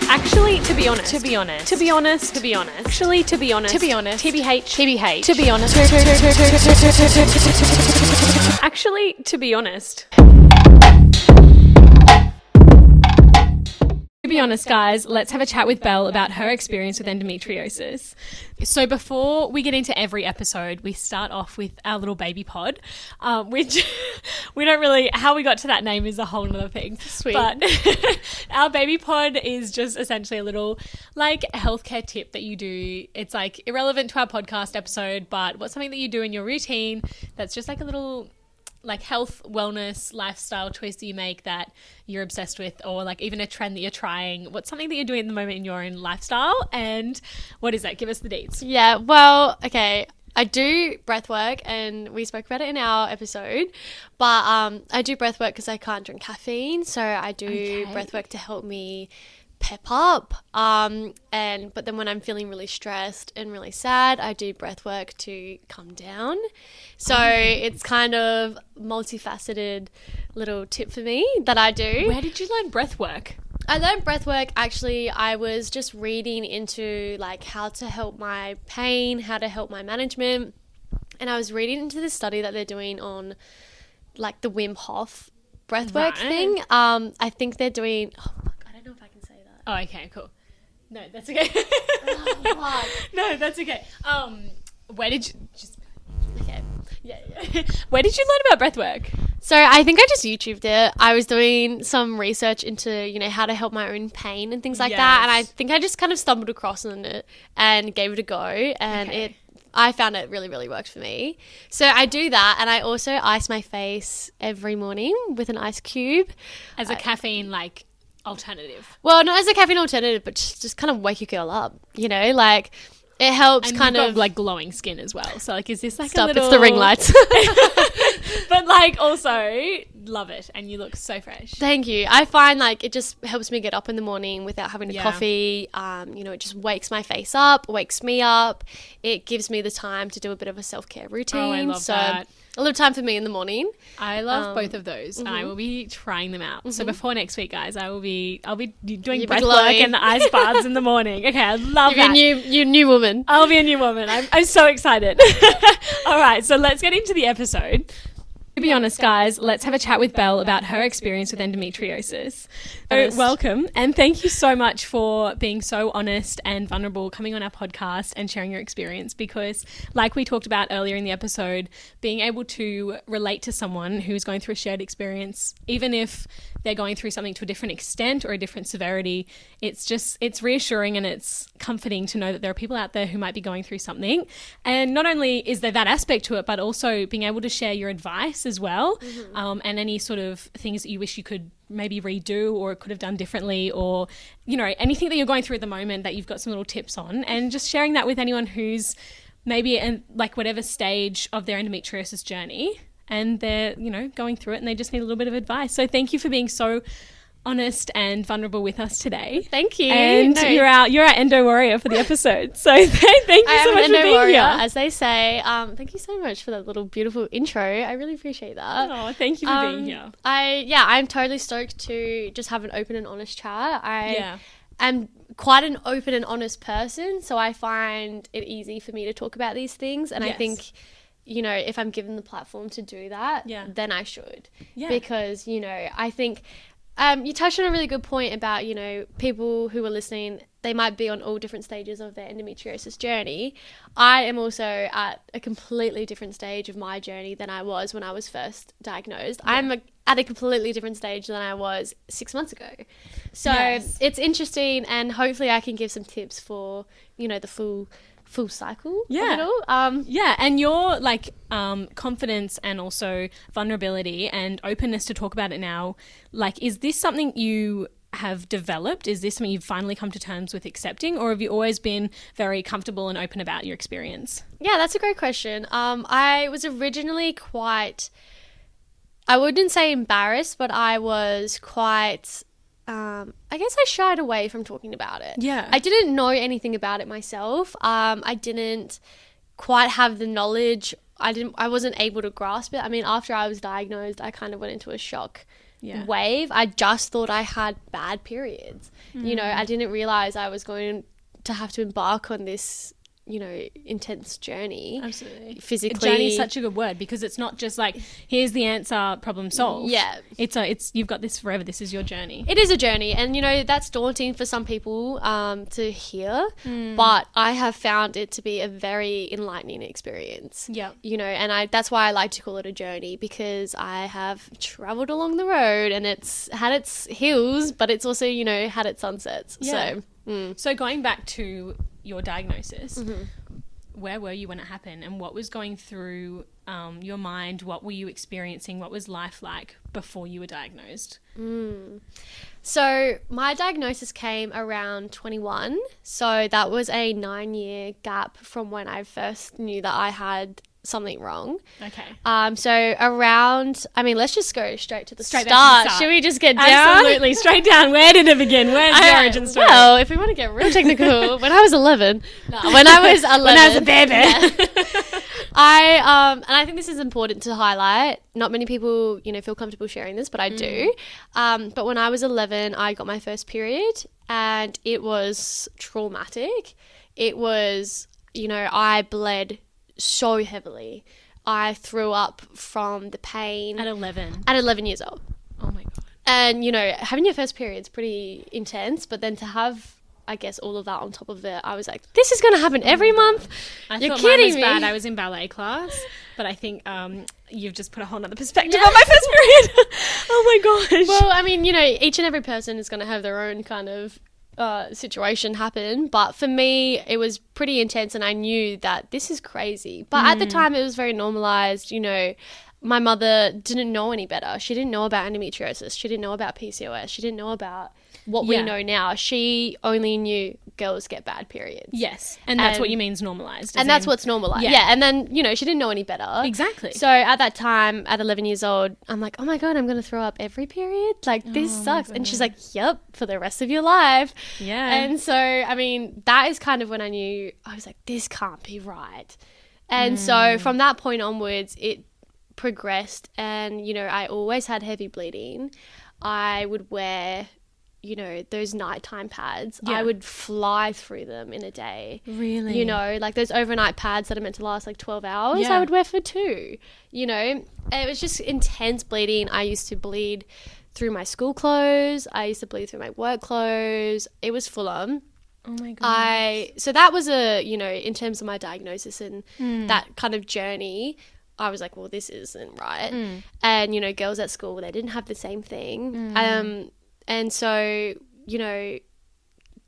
Actually, to be honest. Actually, to be honest. TBH. To be honest. Actually, to be honest. To be honest, guys, let's have a chat with Belle about her experience with endometriosis. So before we get into every episode, we start off with our little baby pod, which we don't really, how we got to that name is a whole nother thing. Sweet. But our baby pod is just essentially a little like healthcare tip that you do. It's like irrelevant to our podcast episode, but what's something that you do in your routine that's just like a little like health, wellness, lifestyle choice that you make that you're obsessed with, or like even a trend that you're trying. What's something that you're doing at the moment in your own lifestyle, and what is that? Give us the deets. Yeah, well, okay, I do breath work, and we spoke about it in our episode, but I do breath work because I can't drink caffeine, so I do breath work to help me pep up, but then when I'm feeling really stressed and really sad, I do breath work to calm down. So it's kind of multifaceted little tip for me that I do. Where did you learn breath work? I learned breath work, actually, I was just reading into like how to help my pain, how to help my management, and I was reading into this study that they're doing on like the Wim Hof breath work thing. I think they're doing, oh my God, I don't know if I can say that. Oh, okay, cool. No, that's okay. No, that's okay. Where did you just? Okay. Yeah. Where did you learn about breath work? So I think I just YouTubed it. I was doing some research into, you know, how to help my own pain and things like that. And I think I just kind of stumbled across on it and gave it a go. And I found it really, really worked for me. So I do that. And I also ice my face every morning with an ice cube. As a caffeine, like, alternative. Well, not as a caffeine alternative, but just kind of wake your girl up, you know, like it helps. And kind you've of got, like glowing skin as well. So like, is this like stop, a little... it's the ring lights. But like also love it, and you look so fresh. Thank you. I find like it just helps me get up in the morning without having a coffee. You know, it just wakes my face up, wakes me up. It gives me the time to do a bit of a self-care routine. Oh, I love that. A little time for me in the morning. I love both of those, and I will be trying them out. So before next week, guys, I'll be doing breath work and the ice baths in the morning. Okay, I love that. You're a new woman. I'll be a new woman. I'm so excited. All right, so let's get into the episode. To be honest, guys, let's have a chat with Belle about her experience with endometriosis. So welcome, and thank you so much for being so honest and vulnerable, coming on our podcast and sharing your experience, because like we talked about earlier in the episode, being able to relate to someone who's going through a shared experience, even if they're going through something to a different extent or a different severity, it's reassuring and it's comforting to know that there are people out there who might be going through something. And not only is there that aspect to it, but also being able to share your advice as well, and any sort of things that you wish you could maybe redo or could have done differently, or you know, anything that you're going through at the moment that you've got some little tips on, and just sharing that with anyone who's maybe in like whatever stage of their endometriosis journey, and they're, you know, going through it and they just need a little bit of advice. So thank you for being so honest and vulnerable with us today. Thank you. And you're our endo warrior for the episode. So thank you so much for being here. As they say. Thank you so much for that little beautiful intro. I really appreciate that. Oh, thank you for being here. I'm totally stoked to just have an open and honest chat. I'm quite an open and honest person, so I find it easy for me to talk about these things, and I think, you know, if I'm given the platform to do that, then I should. Because, you know, I think you touched on a really good point about, you know, people who are listening, they might be on all different stages of their endometriosis journey. I am also at a completely different stage of my journey than I was when I was first diagnosed. I'm at a completely different stage than I was 6 months ago. So it's interesting, and hopefully I can give some tips for, you know, the full cycle of it all. And your like confidence and also vulnerability and openness to talk about it now, like, is this something you have developed? Is this something you've finally come to terms with accepting, or have you always been very comfortable and open about your experience? Yeah, that's a great question. I was originally quite, I wouldn't say embarrassed, but I was quite I guess I shied away from talking about it. Yeah. I didn't know anything about it myself. I didn't quite have the knowledge. I wasn't able to grasp it. I mean, after I was diagnosed, I kind of went into a shock wave. I just thought I had bad periods. You know, I didn't realize I was going to have to embark on this, you know, intense journey. Absolutely. Physically. Journey is such a good word, because it's not just like, here's the answer, problem solved. Yeah. It's you've got this forever. This is your journey. It is a journey. And, you know, that's daunting for some people to hear. But I have found it to be a very enlightening experience. Yeah. You know, and that's why I like to call it a journey, because I have traveled along the road and it's had its hills, but it's also, you know, had its sunsets. Yeah. So going back to your diagnosis, where were you when it happened, and what was going through your mind? What were you experiencing? What was life like before you were diagnosed? So my diagnosis came around 21. So that was a 9-year gap from when I first knew that I had something wrong. Okay. So around, I mean, let's just go straight to the Straight back start. to the start. Should we just get down? Absolutely. Straight down. Where did it begin? Where's the origin story? Well, if we want to get real technical, when I was 11. No, when I was 11. When I was a baby. Yeah, and I think this is important to highlight. Not many people, you know, feel comfortable sharing this, but I do. But when I was 11, I got my first period, and it was traumatic. It was, you know, I bled so heavily. I threw up from the pain. At 11? At 11 years old. Oh my God. And, you know, having your first period's pretty intense, but then to have, I guess, all of that on top of it, I was like, this is going to happen every month. You're thought mine was bad. I was in ballet class, but I think you've just put a whole nother perspective on my first period. Oh my gosh. Well, I mean, you know, each and every person is going to have their own kind of situation happen, but for me it was pretty intense, and I knew that this is crazy, but at the time it was very normalized. You know, my mother didn't know any better. She didn't know about endometriosis. She didn't know about PCOS. She didn't know about what we know now. She only knew girls get bad periods. Yes. And that's what you mean's normalized. And that's what's normalized. Yeah. And then, you know, she didn't know any better. Exactly. So at that time, at 11 years old, I'm like, oh my God, I'm going to throw up every period. Like, this sucks. And she's like, yep, for the rest of your life. Yeah. And so, I mean, that is kind of when I knew, I was like, this can't be right. And so from that point onwards, it progressed. And, you know, I always had heavy bleeding. I would wear, you know, those nighttime pads. I would fly through them in a day. Really? You know, like those overnight pads that are meant to last like 12 hours, I would wear for 2, you know. And it was just intense bleeding. I used to bleed through my school clothes. I used to bleed through my work clothes. It was full on. Oh my God. So that was you know, in terms of my diagnosis and that kind of journey, I was like, well, this isn't right. And, you know, girls at school, they didn't have the same thing. And so, you know,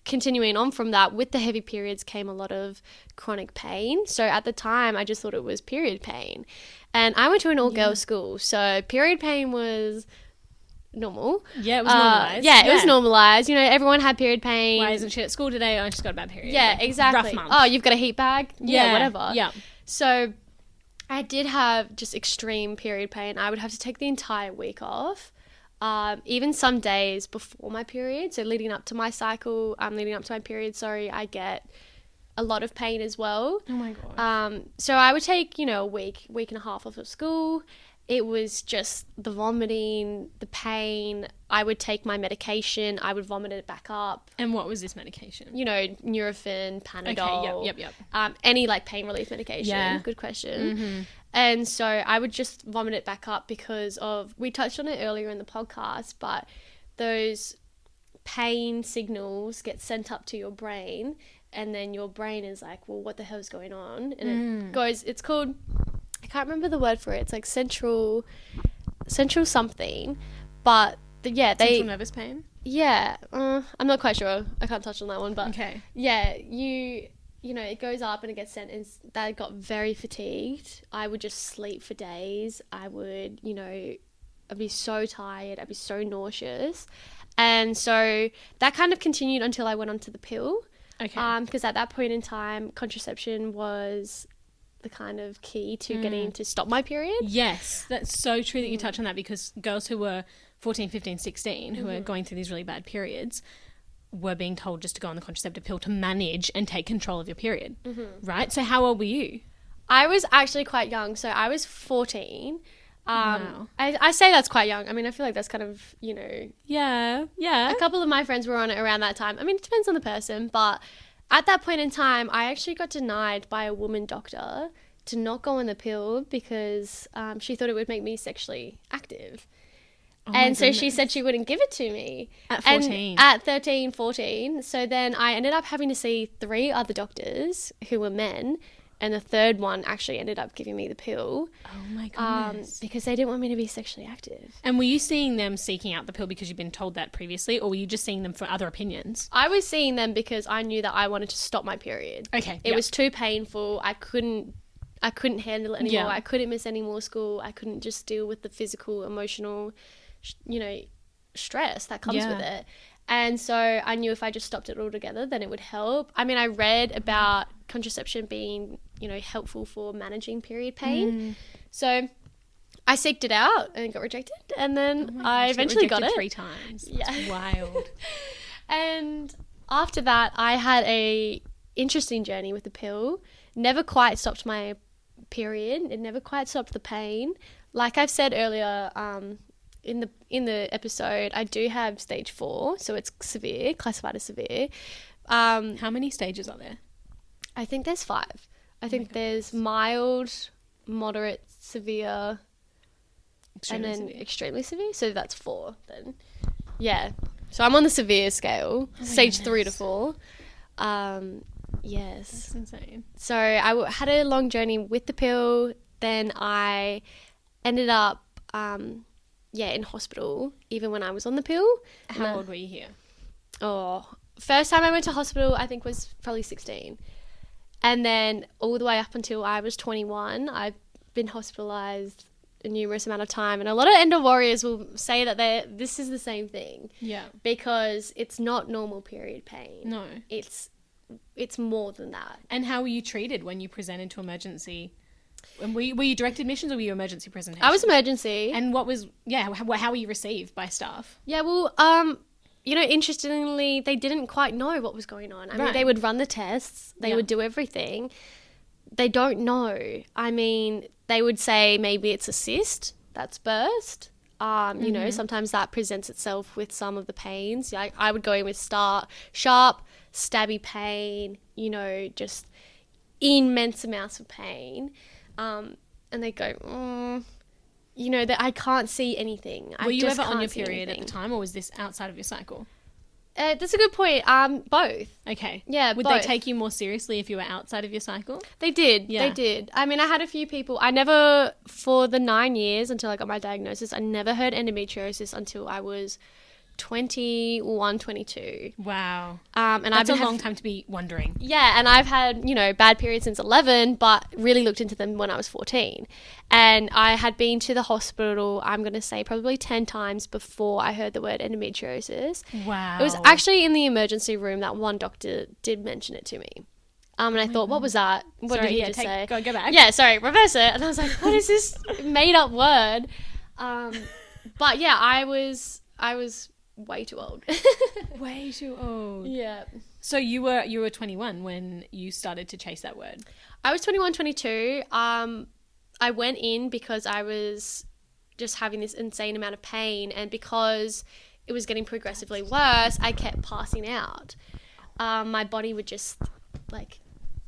continuing on from that, with the heavy periods came a lot of chronic pain. So at the time, I just thought it was period pain. And I went to an all-girls school, so period pain was normal. Yeah, it was normalised. It was normalised. You know, everyone had period pain. Why isn't she at school today? Oh, I just got a bad period. Yeah, exactly. Rough month. Oh, you've got a heat bag? Yeah, whatever. Yeah. So I did have just extreme period pain. I would have to take the entire week off. Even some days before my period, so leading up to my cycle, leading up to my period, I get a lot of pain as well. Oh my God. So I would take, you know, a week and a half off of school. It was just the vomiting, the pain. I would take my medication. I would vomit it back up. And what was this medication? You know, Nurofen, Panadol. Okay, yep. Any like pain relief medication. Yeah. Good question. And so I would just vomit it back up because of, we touched on it earlier in the podcast, but those pain signals get sent up to your brain, and then your brain is like, well, what the hell's going on? And it goes, it's called, I can't remember the word for it. It's like central something, but central nervous pain. Yeah, I'm not quite sure. I can't touch on that one, but okay. Yeah, you know, it goes up and it gets sent, and I got very fatigued. I would just sleep for days. I would, you know, I'd be so tired. I'd be so nauseous. And so that kind of continued until I went onto the pill. Okay. Because at that point in time, contraception was the kind of key to getting to stop my period. Yes, that's so true that you touch on that, because girls who were 14, 15, 16, who are going through these really bad periods, were being told just to go on the contraceptive pill to manage and take control of your period, right? So how old were you? I was actually quite young. So I was 14. Wow. I say that's quite young. I mean, I feel like that's kind of, you know. Yeah. A couple of my friends were on it around that time. I mean, it depends on the person, but at that point in time, I actually got denied by a woman doctor to not go on the pill because she thought it would make me sexually active. And so she said she wouldn't give it to me. At 14? At 13, 14. So then I ended up having to see 3 other doctors who were men. And the third one actually ended up giving me the pill. Oh, my goodness. Because they didn't want me to be sexually active. And were you seeing them seeking out the pill because you'd been told that previously, or were you just seeing them for other opinions? I was seeing them because I knew that I wanted to stop my period. Okay. It was too painful. I couldn't handle it anymore. Yeah. I couldn't miss any more school. I couldn't just deal with the physical, emotional, stress that comes with it. And so I knew if I just stopped it altogether, then it would help. I mean, I read about contraception being, helpful for managing period pain. So I seeked it out and got rejected. And then I eventually got it. 3 times. Yeah. That's wild. And after that, I had a interesting journey with the pill. Never quite stopped my period. It never quite stopped the pain. Like I've said earlier, in the episode, I do have stage 4, so it's severe, classified as severe. How many stages are there? I think there's 5. I think there's mild, moderate, severe, Extremely and then severe. extremely severe. So that's 4 then. Yeah. So I'm on the severe scale, stage 3 to 4. Yes. That's insane. So I had a long journey with the pill. Then I ended up, in hospital, even when I was on the pill. How old were you here? First time I went to hospital, I think was probably 16. And then all the way up until I was 21, I've been hospitalised a numerous amount of time. And a lot of endo warriors will say that this is the same thing. Yeah. Because it's not normal period pain. No. It's more than that. And how were you treated when you presented to emergency? And were you direct admissions or were you emergency presentation? I was emergency. And what was, how were you received by staff? Yeah, well, interestingly, they didn't quite know what was going on. I mean, they would run the tests. They would do everything. They don't know. I mean, they would say maybe it's a cyst that's burst. Sometimes that presents itself with some of the pains. I would go in with sharp, stabby pain, just immense amounts of pain. And they go, that I can't see anything. Were you ever on your period at the time, or was this outside of your cycle? That's a good point. Both. Okay. Yeah, Would they take you more seriously if you were outside of your cycle? They did. Yeah. They did. I mean, I had a few people. For the 9 years until I got my diagnosis, I never heard endometriosis until I was 21, 22. Wow. And that's a long time to be wondering. Yeah, and I've had, bad periods since 11, but really looked into them when I was 14. And I had been to the hospital, I'm going to say probably 10 times before I heard the word endometriosis. Wow. It was actually in the emergency room that one doctor did mention it to me. And I thought, what was that? What did he just say? Go back. Yeah, sorry, reverse it. And I was like, what is this made up word? But yeah, I was way too old. Way too old. Yeah. So you were 21 when you started to chase that word. I was 21, 22. I went in because I was just having this insane amount of pain, and because it was getting progressively worse, I kept passing out. My body would just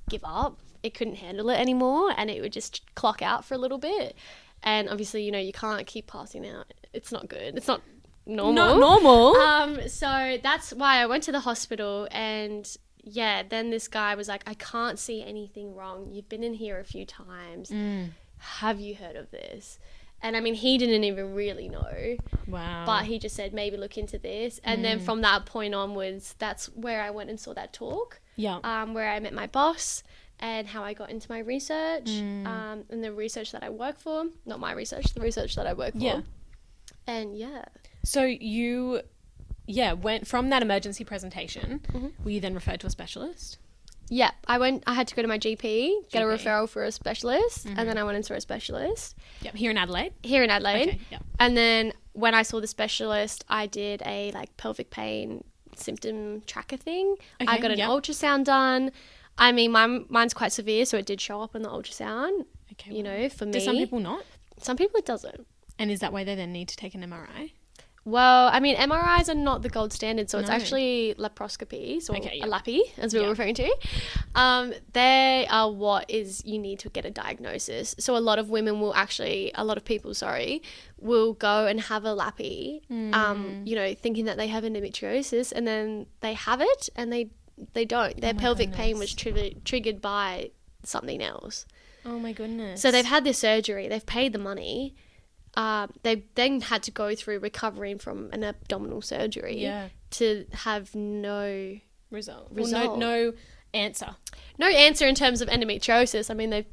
give up. It couldn't handle it anymore, and it would just clock out for a little bit. And obviously, you can't keep passing out. It's not good. It's not normal. Not normal. So that's why I went to the hospital, and then this guy was like, I can't see anything wrong. You've been in here a few times. Have you heard of this? And I mean, he didn't even really know. Wow. But he just said, maybe look into this. And then from that point onwards, that's where I went and saw that talk. Yeah. Where I met my boss and how I got into my research, and the research that I work for. Not my research, the research that I work for. Yeah. And yeah. So you, went from that emergency presentation. Were you then referred to a specialist? Yeah, I had to go to my GP, get a referral for a specialist, and then I went and saw a specialist. Yep, here in Adelaide? Here in Adelaide. Okay, yep. And then when I saw the specialist, I did a pelvic pain symptom tracker thing. Okay, I got an ultrasound done. I mean, mine's quite severe, so it did show up on the ultrasound. Okay. For me. Do some people not? Some people it doesn't. And is that why they then need to take an MRI? Well, I mean, MRIs are not the gold standard, so it's actually laparoscopies, or a lappy, as we were referring to. They are what is you need to get a diagnosis. So a lot of people will go and have a lappy, thinking that they have endometriosis, and then they have it, and they don't. Their pelvic pain was triggered by something else. Oh my goodness. So they've had this surgery, they've paid the money. They then had to go through recovering from an abdominal surgery to have no result. Well, no answer. No answer in terms of endometriosis. I mean,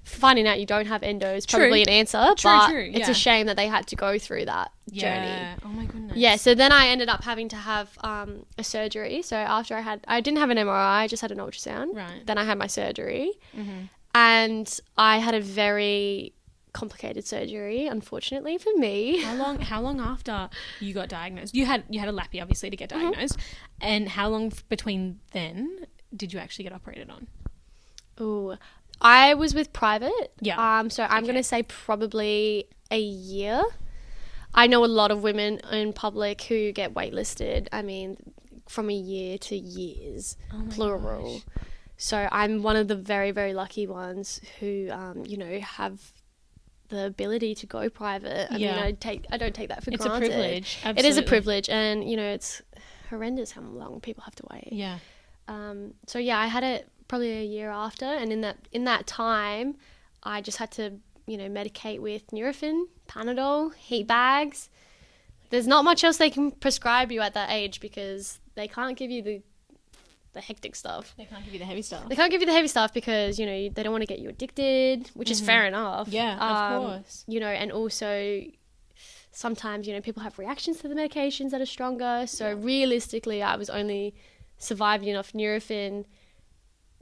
finding out you don't have endo is probably an answer, but it's a shame that they had to go through that journey. Oh my goodness. Yeah, so then I ended up having to have a surgery. So after I didn't have an MRI, I just had an ultrasound. Right. Then I had my surgery. Mm-hmm. And I had a very complicated surgery, unfortunately for me. How long after you got diagnosed? You had a lappy, obviously, to get diagnosed. Mm-hmm. And how long between then did you actually get operated on? Oh, I was with private. Yeah. So I'm going to say probably a year. I know a lot of women in public who get waitlisted. I mean, from a year to years, plural. Gosh. So I'm one of the very, very lucky ones who, have the ability to go private. I mean, I don't take that for granted. It's a privilege. Absolutely. It is a privilege, and it's horrendous how long people have to wait. Yeah. So I had it probably a year after, and in that time, I just had to medicate with Nurofen, Panadol, heat bags. There's not much else they can prescribe you at that age because they can't give you the hectic stuff. They can't give you the heavy stuff. They can't give you the heavy stuff because, they don't want to get you addicted, which is fair enough. Yeah, of course. And also sometimes, people have reactions to the medications that are stronger. So realistically, I was only surviving off Nurofen,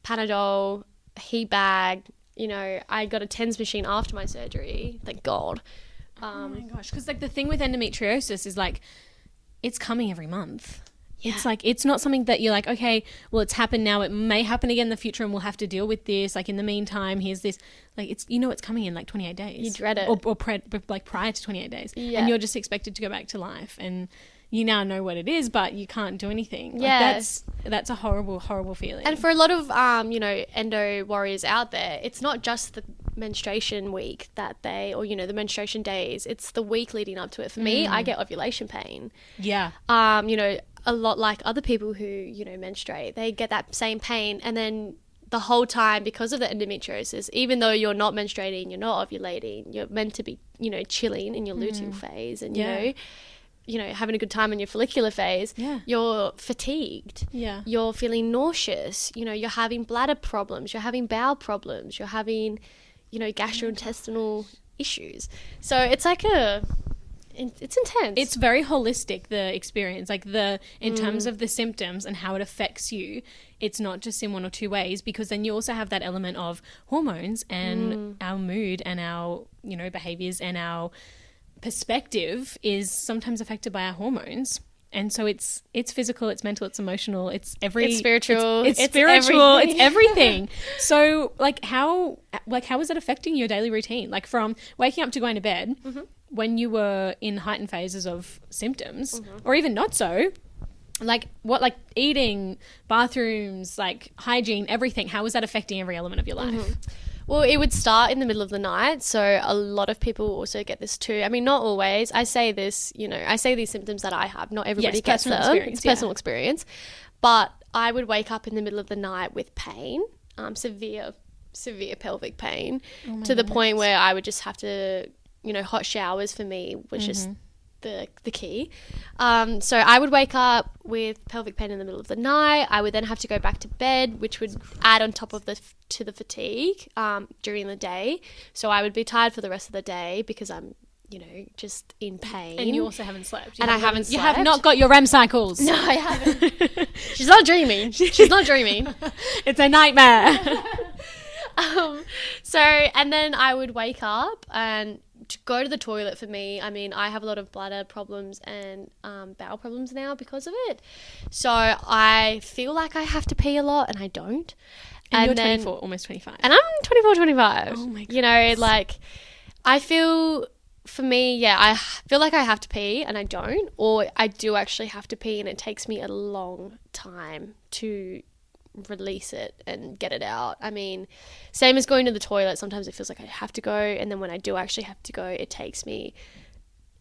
Panadol, heat bag. I got a TENS machine after my surgery. Thank God. Oh my gosh. Because the thing with endometriosis is it's coming every month. Yeah. It's it's not something that you're okay, well, it's happened now. It may happen again in the future and we'll have to deal with this. In the meantime, here's this. It's coming in 28 days. You dread it. Or prior to 28 days. Yeah. And you're just expected to go back to life. And you now know what it is, but you can't do anything. That's a horrible, horrible feeling. And for a lot of, endo warriors out there, it's not just the menstruation week the menstruation days. It's the week leading up to it. For me, I get ovulation pain. Yeah. A lot like other people who, menstruate, they get that same pain. And then the whole time, because of the endometriosis, even though you're not menstruating, you're not ovulating, you're meant to be, chilling in your luteal phase and, having a good time in your follicular phase, you're fatigued. Yeah. You're feeling nauseous. You're having bladder problems. You're having bowel problems. You're having, gastrointestinal issues. So it's it's intense. It's very holistic, the experience, in terms of the symptoms and how it affects you. It's not just in one or two ways, because then you also have that element of hormones and our mood and our, behaviors and our perspective is sometimes affected by our hormones. And so it's physical, it's mental, it's emotional, it's spiritual. It's spiritual, it's everything. So how is it affecting your daily routine? From waking up to going to bed, when you were in heightened phases of symptoms, or even not so, eating, bathrooms, hygiene, everything, how is that affecting every element of your life? Well, it would start in the middle of the night. So a lot of people also get this too. I mean, not always. I say this, I say these symptoms that I have. Not everybody gets them. It's personal experience. But I would wake up in the middle of the night with pain, severe pelvic pain, to the point where I would just have to, hot showers for me was just the key. So I would wake up with pelvic pain in the middle of the night. I would then have to go back to bed, which would add on top of the fatigue during the day. So I would be tired for the rest of the day because I'm, just in pain. And you also haven't slept. I haven't slept. You have not got your REM cycles. No, I haven't. She's not dreaming. She's not dreaming. It's a nightmare. And then I would wake up and to go to the toilet for me, I mean, I have a lot of bladder problems and bowel problems now because of it. So I feel like I have to pee a lot and I don't. And you're 24, almost 25. And I'm 24, 25. Oh my goodness. I feel for me, yeah, I feel like I have to pee and I don't, or I do actually have to pee and it takes me a long time to release it and get it out. I mean, same as going to the toilet. Sometimes it feels like I have to go, and then when I do actually have to go, it takes me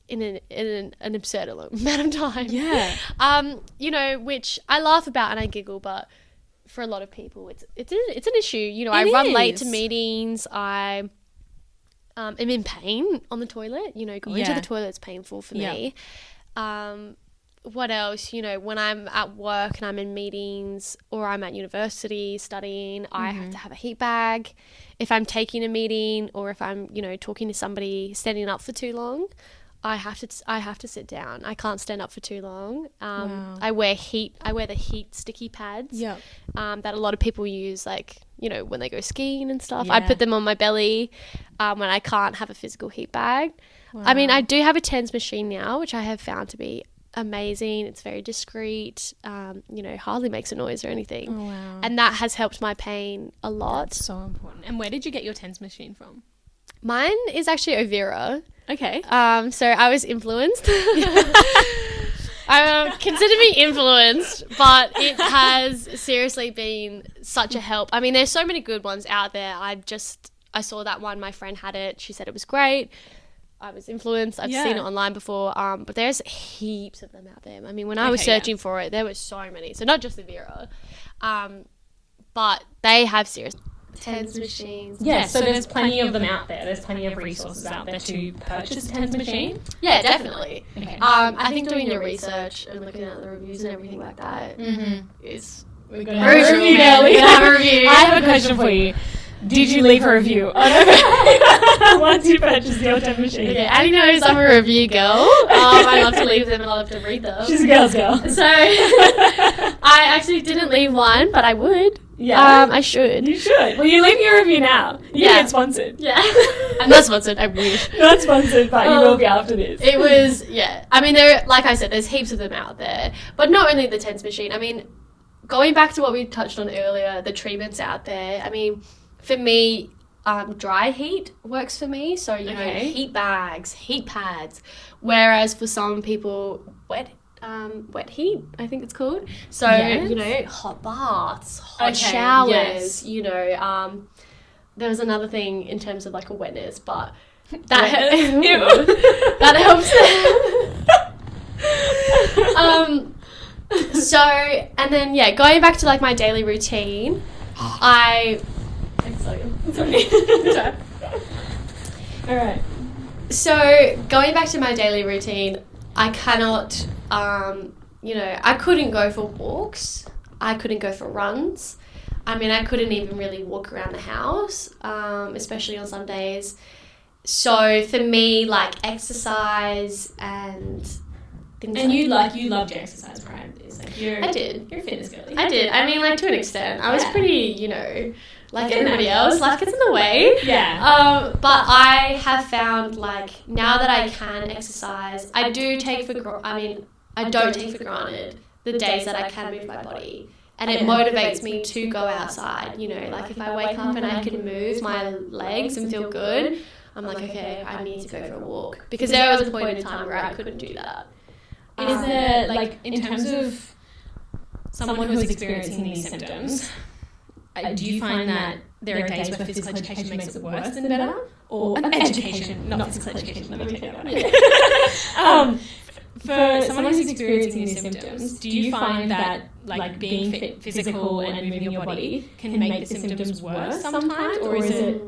in an absurd amount of time. Yeah. You know, which I laugh about and I giggle, but for a lot of people, it's an issue. You know, I run late to meetings. I am in pain on the toilet. You know, going to the toilet is painful for me. What else? You know, when I'm at work and I'm in meetings or I'm at university studying, I have to have a heat bag. If I'm taking a meeting or if I'm, you know, talking to somebody standing up for too long, I have to sit down. I can't stand up for too long. I wear the heat sticky pads that a lot of people use, like, you know, when they go skiing and stuff. I put them on my belly when I can't have a physical heat bag. I mean, I do have a TENS machine now, which I have found to be amazing. It's very discreet, you know, hardly makes a noise or anything. And that has helped my pain a lot. That's so important. And where did you get your TENS machine from? Mine is actually Overa. Okay. So I was influenced. I consider me influenced, but it has seriously been such a help. I mean, there's so many good ones out there. I saw that one. My friend had it. She said it was great. I was influenced. I've seen it online before. But there's heaps of them out there. I mean, when I was searching for it, there were so many. So not just the Vera. But they have serious TENS machines. Yeah, so there's plenty of them out there. There's plenty of resources out there to purchase a TENS machine. Yeah, definitely. Okay. I think doing your research and looking at the reviews and everything like that is we're going to have a review. I have a question for you. Did you leave a review once you purchased your TENS machine? Okay, Annie knows I'm a review girl. I love to leave them and I love to read them. She's a girl's girl. So I actually didn't leave one, but I would. Yeah. I should. You should. Well, you're leaving a review now. You get sponsored. Yeah. I'm not sponsored. I wish. Not sponsored, but you will be after this. It was, I mean, like I said, there's heaps of them out there. But not only the TENS machine. I mean, going back to what we touched on earlier, the treatments out there. I mean, for me, dry heat works for me. So, you know, heat bags, heat pads. Whereas for some people, wet heat, I think it's called. So, you know, hot baths, hot showers, you know. There was another thing in terms of like a wetness, but that helps. So, and then, going back to like my daily routine, Sorry. All right. So, going back to my daily routine, I cannot, you know, I couldn't go for walks. I couldn't go for runs. I mean, I couldn't even really walk around the house, especially on some days. So, for me, like, exercise and things and you loved your exercise prior to this. Like, I did. You're a fitness girly. I did. I mean, like, to an extent. I was pretty, you know, like everybody else. Life gets in the way. Yeah. But I have found, like, now that I can exercise, I don't take for granted the days that I can move my body. And it motivates me to go outside, you know. Like, if I wake up and I can move my legs and feel good, I'm like, okay, I need to go for a walk. Because there was a point in time where I couldn't do that. Is there, like, in terms of someone who's experiencing these symptoms, do you find that there are days where physical education makes it worse than better? Or education, not physical education, let me take that back. For someone who's experiencing these symptoms, do you find that like being physical and moving your body can make the symptoms worse sometimes, or is it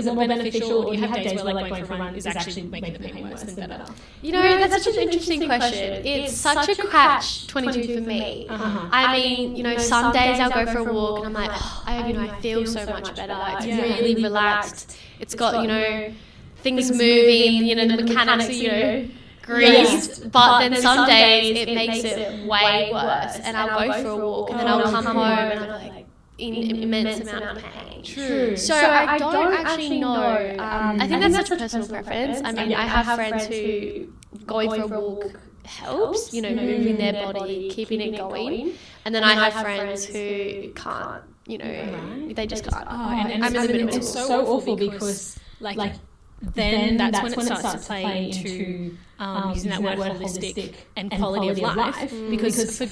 more beneficial, or do you have days where like going for a run is actually making the pain worse than better? You know, that's such an interesting question. It's such a catch-22 for me. I mean, you know, some days I'll go for a walk and I'm like, I feel so much better. It's really relaxed. It's got, you know, things moving, you know, the mechanics are, you know, greased, but then some days it makes it way worse, and I'll go for a walk and then I'll come home and I'm like in immense amount of pain. True. So I don't actually know. I think that's such a personal preference. I mean, I have friends who going for a walk helps, you know, moving their body, keeping it going, and then I have friends who can't, you know, they just can't. And it's so awful because like then that's when it starts to play into using that word holistic and quality of life. Because for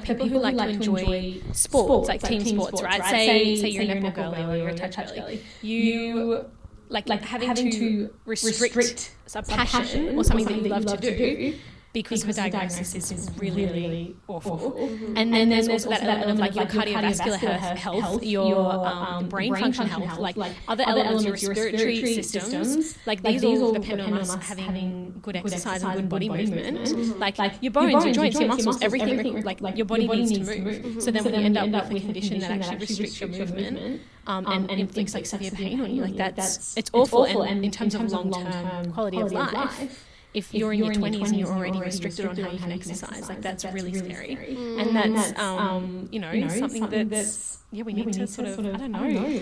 people who like to enjoy sports, like team sports, right? Say you're a netball girly or you're a touch girly, you like having to restrict a passion or something that you love to do because of a diagnosis is really, really awful. And then there's also that element of like your cardiovascular health, your brain function health, like other elements, your respiratory systems. Like these all depend on us having good exercise and good body movement. Like your bones, your joints, your muscles, everything, like your body needs to move. So then when you end up with a condition that actually restricts your movement and inflicts like severe pain on you, like it's awful. And in terms of long-term quality of life, if you're in your 20s and you're already restricted on how you can exercise, like that's really scary. And that's something that's we need to sort of I don't know.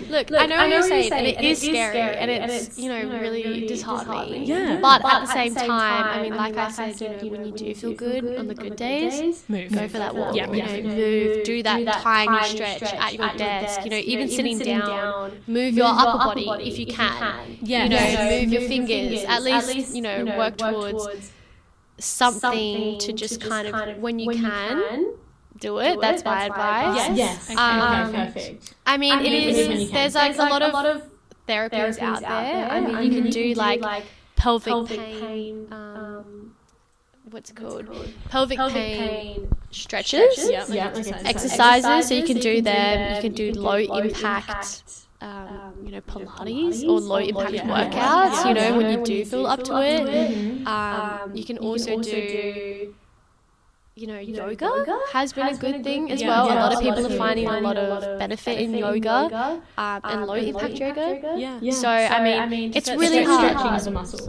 Look, I know what you're saying, and it is scary, and it's really disheartening. Yeah. But at the same time, I mean, like I said, when you do feel good on the good days, go for that walk. Move, do that tiny stretch at your desk. Even sitting down, move your upper body if you can. Move your fingers. At least work towards something to just kind of when you can. Do it. That's my advice. Yes. Okay, perfect. I mean, it is. There's like a lot of therapies out there. I mean, you can do like pelvic pain. What's it called? Pelvic pain stretches. Exercises. So you can do them. You can do low impact. Pilates or low impact workouts. When you do feel up to it. You can also do. Yoga has been a good thing as well. A lot of people are finding a lot of benefit in yoga and low impact yoga. So, I mean, it's really hard.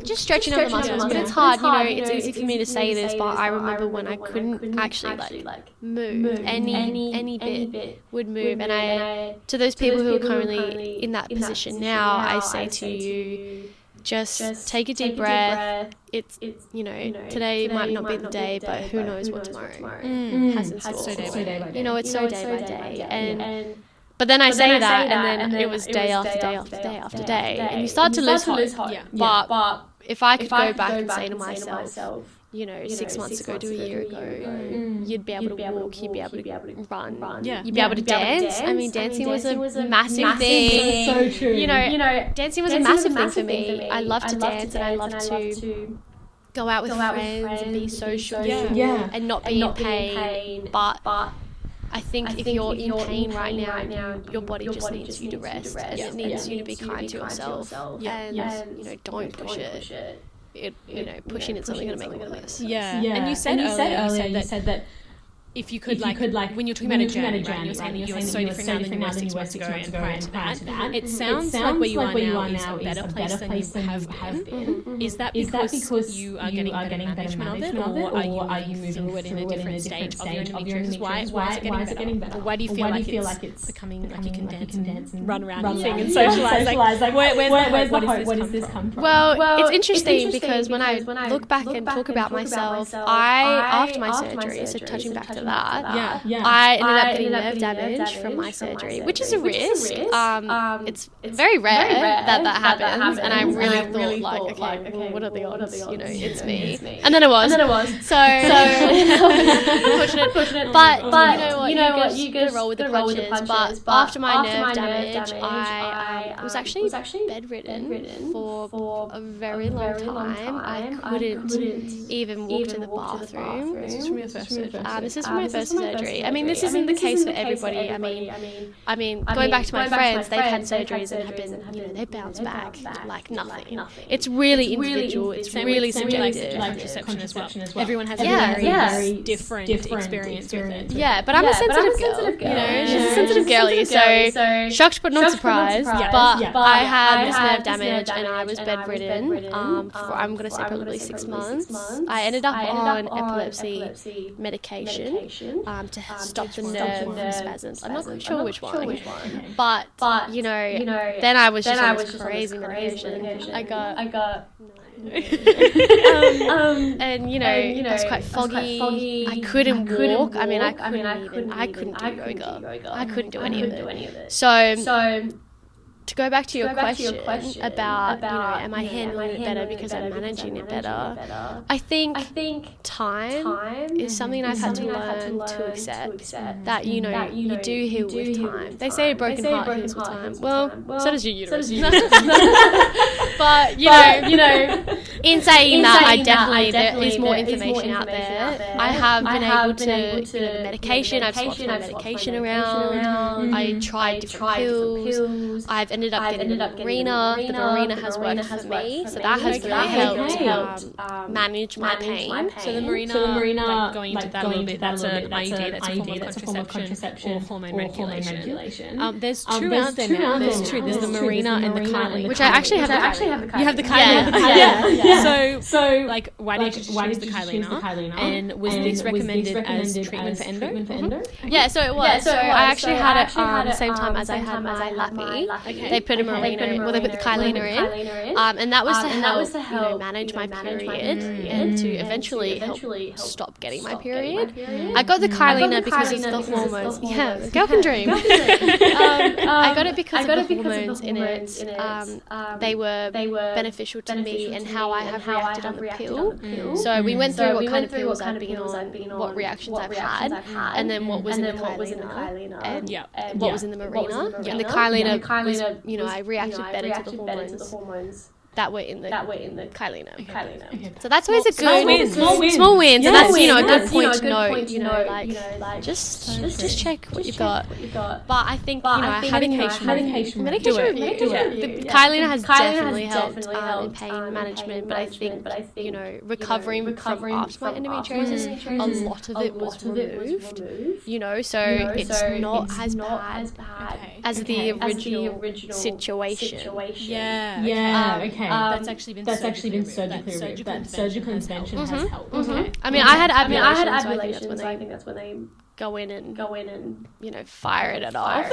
Just stretching of the muscles, but it's hard. It's easy for me to say this, but I remember when I couldn't actually move any bit would move. And I, to those people who are currently in that position now, I say to you, just take a deep breath. It's today might not be the day, but who knows what tomorrow has in store. It's so day by day. But then I say that, and then it was day after day after day after day, and you start to lose hope. But if I could go back and say to myself, 6 months ago to a year ago, you'd be able to walk, you'd be able to run, you'd be able to dance. I mean, dancing was a massive thing. So true. Dancing was a massive thing for me. I love to dance, and I love to go out with friends and be social and not be in pain. But I think if you're in pain right now, your body just needs you to rest, and it needs you to be kind to yourself, and don't push it. Pushing it's only going to make it worse. And you said earlier, you said that if you could when you're talking about a journey, right, you're saying that you're so different now than you were 6 months ago and prior to that, it sounds like where you are now is a better place than you have been. Is that because you are getting better management of it, or are you moving forward in a different stage of your endometriosis? Why is it getting better? Why do you feel like it's becoming like you can dance and run around and sing and socialise? Like where's the hope? Where does this come from? Well, it's interesting because when I look back and talk about myself, after my surgery, so touching back to that, I ended up getting nerve damage from my surgery, which is a risk. It's very rare that happens, and I really thought okay, well, what are the odds? It's me. And then it was. So unfortunate. But you know what? You gotta roll with the punches. But after my nerve damage, I was actually bedridden for a very long time. I couldn't even walk to the bathroom. This is from your first surgery. This is from my first surgery. I mean, this isn't the case for everybody. I mean, going back to my friends, they've had surgeries and have been, they bounce back like nothing. It's really individual. It's really subjective. Like contraception as well. Everyone has a very different experience with it. Yeah, but I'm a sensitive girl. She's a sensitive girlie. So shocked but not surprised. But I had this nerve damage and I was bedridden for I'm gonna say probably 6 months. I ended up on epilepsy medication. To stop the nerve spasms. I'm not quite sure which one. But then I was just on this crazy medication. I got and I was quite foggy. I couldn't walk. I mean, I couldn't do yoga. I couldn't do any of it. So to go back to your question about, you know, am I handling it better because I'm managing it better? I think time is something I've had to learn to accept, that, you know, you do heal with time. They say a broken heart heals with time. Well, so does your uterus. But, you know, in saying that, I definitely, there is more information out there. I have been able to, you know, the medication, I've swapped my medication around. I tried different pills. I've ended up getting the Mirena. The Mirena has worked for me, so that has really helped manage my pain. So the Mirena, like going into that a little bit, that's an IUD, that's a form of contraception or hormone manipulation. There's two out there now. There's two. There's the Mirena and the Kylie, which I actually have. You have the Kylie. Yeah. So like, why did you choose the Kylie? And was this recommended as treatment for endo? Yeah, so it was. So I actually had it the same time as I had my Lappy. They put a Mirena, well, they put the Kylie in, and that was to help, you know, manage my period and to eventually help stop getting my period. I got the Kylie because of the hormones. Yeah, girl can dream. I got it because of the hormones in it. They were beneficial to me and how I have reacted on the pill. So we went through what kind of pills I've been on, what reactions I've had, and then what was in the Kylie and what was in the Mirena. And the Kylie was, you know, I reacted better to the hormones that were in the Kylie. Okay. So that's always a good small wins, and that's, you know, a good point to note. You know, like just check what you've got. But I think, you know, having medication review. The Kylie has definitely helped in pain management, but I think, you know, recovering from after my endometriosis, a lot of it was removed. You know, so it's not as bad as the original situation. Yeah. Okay. That's actually been surgically removed. That surgical intervention has helped. Okay. I mean, I had ablations, so I think that's when they go in and you know, fire it off.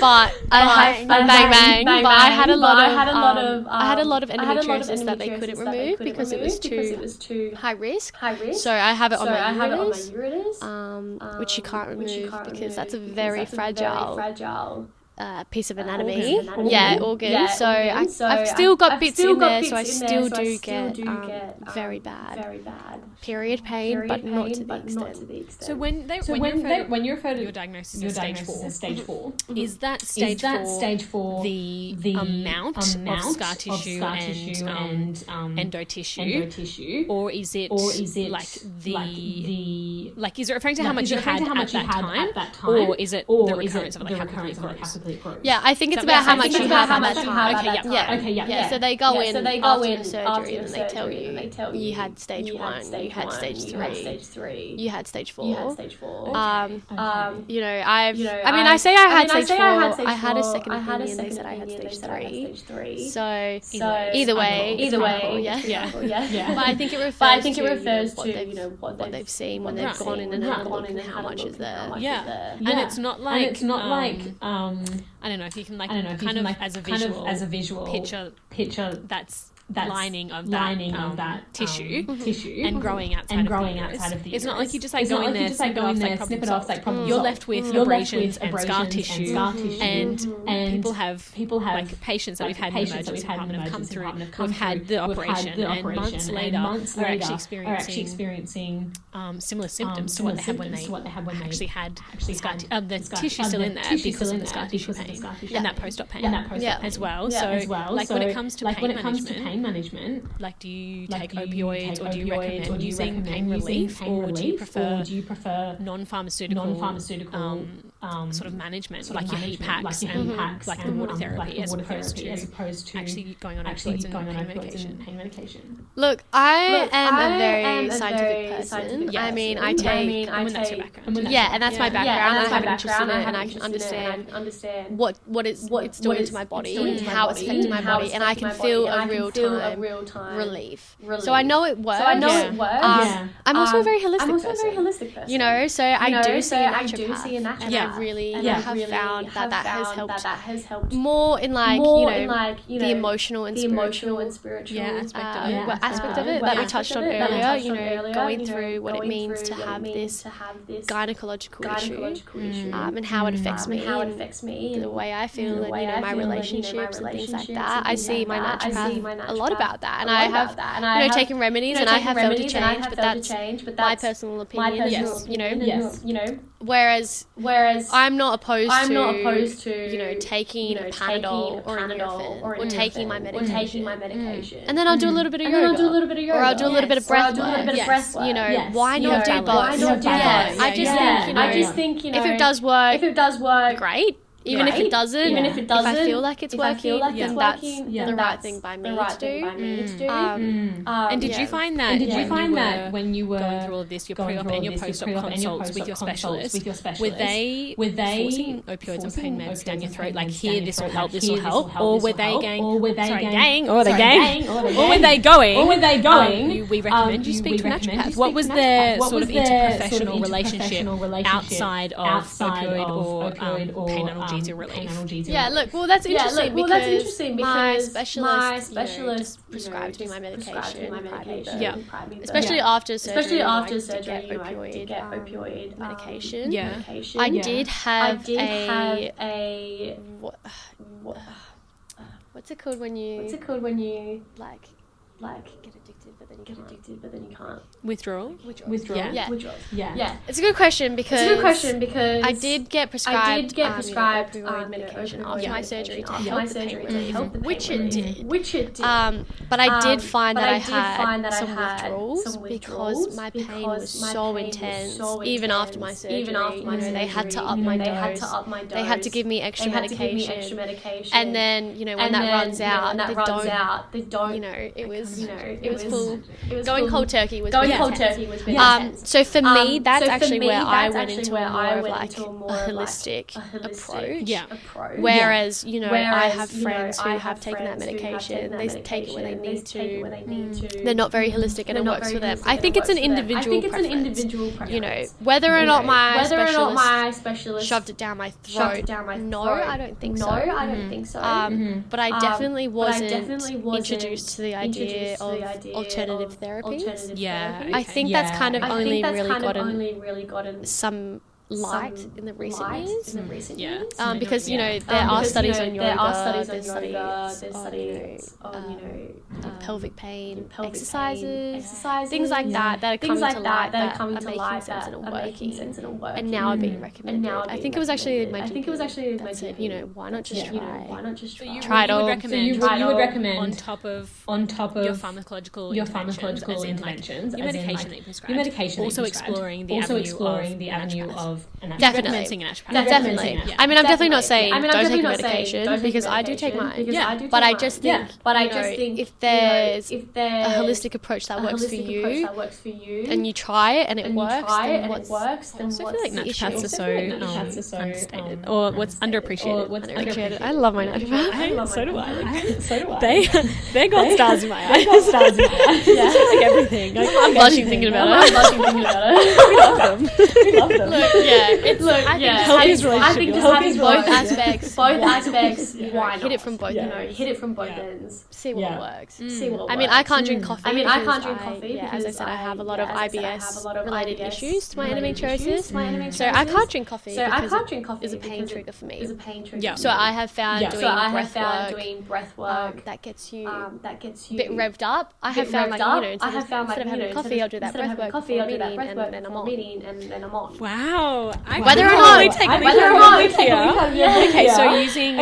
But I had a lot of endometriosis that they couldn't remove because it was too high risk. So I have it on my uterus, which you can't remove because that's a very fragile piece of anatomy, organ. So I've still got bits in there, so I still do get very bad period pain, but not to the extent. So when you're referred to your diagnosis as stage 4, is that stage 4 the amount of scar tissue and endo tissue, or is it like is it referring to how much you had at that time, or is it the recurrence of it, like how quickly it grows? Yeah, I think it's about how much you have at that time. Okay. So they go in after the surgery and they tell you you had stage 1, you had stage 3, you had stage 4. You know, I say I had stage 4. I had a second opinion. They said I had stage 3. So either way, yeah. But I think it refers to, you know, what they've seen when they've gone in and had a look and how much is there. Yeah. And it's not like I don't know if you can as a visual picture that's lining of that tissue and growing outside of the uterus. It's not like you just like go in there, snip it off, like you're left with abrasions and scar tissue, and people have like patients that we've had in the emergency department have come through, who've had the operation, and months later are actually experiencing similar symptoms to what they had when they actually had the tissue still in there because of the scar tissue pain and that post-op pain as well. So like when it comes to pain management, like do you take opioids or do you recommend using pain relief, or do you prefer non-pharmaceutical sort of management, like your heat packs and like the water therapy as opposed to actually going on opioids and pain medication? Look, I am a very scientific person. I mean, I take that's your background. And that's my background. I have an interest in it, and I can understand what it's doing to my body, how it's affecting my body, and I can feel a real-time relief. So I know it works. I'm also a very holistic person. You know, so I do see a naturopath have found that has helped more in the emotional and spiritual aspect of it that we touched on earlier, going through what it means to have this gynecological issue, and how it affects me and the way I feel, and my relationships and things like that. I see my naturopath a lot about that, and I have taken remedies, and I have felt a change, but that's my personal opinion. Whereas I'm not opposed to taking a Panadol or a Nurofen or taking my medication. And then I'll do a little bit of yoga, or I'll do a little bit of breath work. Why not do both? I just think if it does work, great. Even if it doesn't, if I feel like it's working, then that's the right thing by me to do. And did you find that when you were going through all of this, your pre-op and your post-op consults with your specialist, were they forcing opioids and pain meds down your throat, like, here, this will help, or were they going, we recommend you speak to a naturopath? What was their sort of interprofessional relationship outside of opioid or pain analgesic relief? Yeah, look, well, that's interesting because my specialist just prescribed me my medication especially after surgery, to get opioid medication. I did have a what's it called when you like get addicted but then you can't. Withdrawal. Yeah. It's a good question because I did get prescribed opioid medication after my surgery to help the pain relief, which it did. But I did find that I had some withdrawals because my pain was so intense even after my surgery. They had to up my dose. They had to give me extra medication. And then, when that runs out, they don't. It was full. Going cold turkey was intense. So for me, that's actually where I went into a more holistic approach. Whereas, I have friends who have taken that medication. They take it when they need to. They're not very holistic, and it works for them. I think it's an individual preference. Whether or not my specialist shoved it down my throat. No, I don't think so. But I definitely wasn't introduced to the idea of alternative therapies. I think that's kind of only really gotten some light in the recent years. Because there are studies on yoga, there's studies on pelvic pain exercises, things like that are coming to light that are making sense and are working, and now are being recommended. I think it was actually my GP that said, why not just try it all. You would recommend on top of your pharmacological interventions, your medication that you prescribe, also exploring the avenue of definitely. I mean, I'm definitely not saying don't take medication, because I do take mine. But I just think, if there's a holistic approach that works for you, and you try it and it works, then what's I feel like naturopaths are so understated, or what's underappreciated. I love my naturopath. So do I. They're gold stars in my eyes. Like everything. I'm blushing thinking about it. We love them. I think just having both aspects, why hit it from both ends. See what works. I mean, I can't drink coffee. As I said, I have a lot of IBS related issues to my endometriosis. So I can't drink coffee because it is a pain trigger for me. So I have found doing breath work that gets you a bit revved up. I have found instead of having coffee, I'll do that breath work before a meeting, and then I'm on. Wow. Whether or not Okay, so using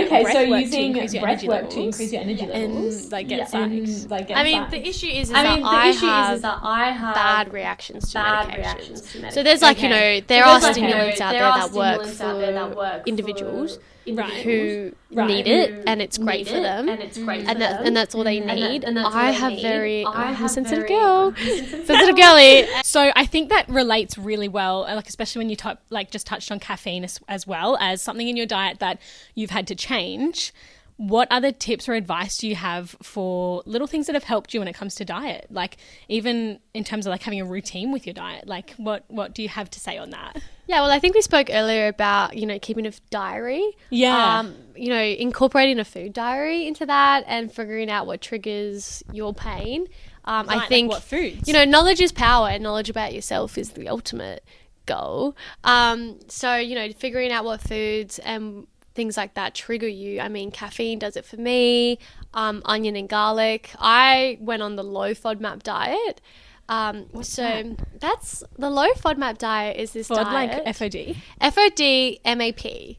breath work to increase your energy levels and get psyched. I mean, the issue is that I have bad reactions to medications. So there's there are stimulants out there that work for individuals who need it, and it's great for them, and that's all they need. I'm a sensitive girl, sensitive girly. So I think that relates really well, especially when you just touched on caffeine as well as something in your diet that you've had to change. what other tips or advice do you have for little things that have helped you when it comes to diet? Like even in terms of like having a routine with your diet, like what do you have to say on that? Yeah, well, I think we spoke earlier about, you know, keeping a diary. Yeah. You know, incorporating a food diary into that and figuring out what triggers your pain. Right, I think, like what foods? you know, knowledge is power, and knowledge about yourself is the ultimate goal. So, you know, figuring out what foods and things like that trigger you. I mean, caffeine does it for me, onion and garlic. I went on the low FODMAP diet. That's the low FODMAP diet is this FOD, diet. like FOD? FODMAP.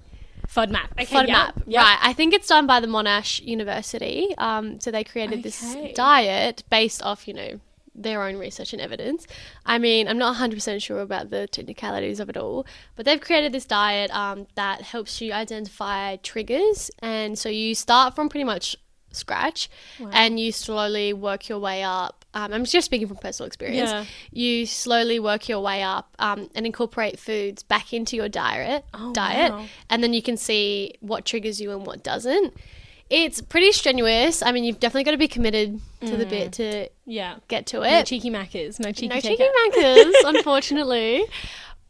FODMAP. Okay, FODMAP. Yep. Right. I think it's done by the Monash University. So they created this diet based off, you know, their own research and evidence. I mean, I'm not 100% sure about the technicalities of it all, but they've created this diet that helps you identify triggers. And so you start from pretty much scratch and you slowly work your way up. I'm just speaking from personal experience. Yeah. You slowly work your way up and incorporate foods back into your diet. Wow. And then you can see what triggers you and what doesn't. It's pretty strenuous. I mean, you've definitely got to be committed to the bit to get to it. No cheeky maccas. No cheeky maccas, unfortunately.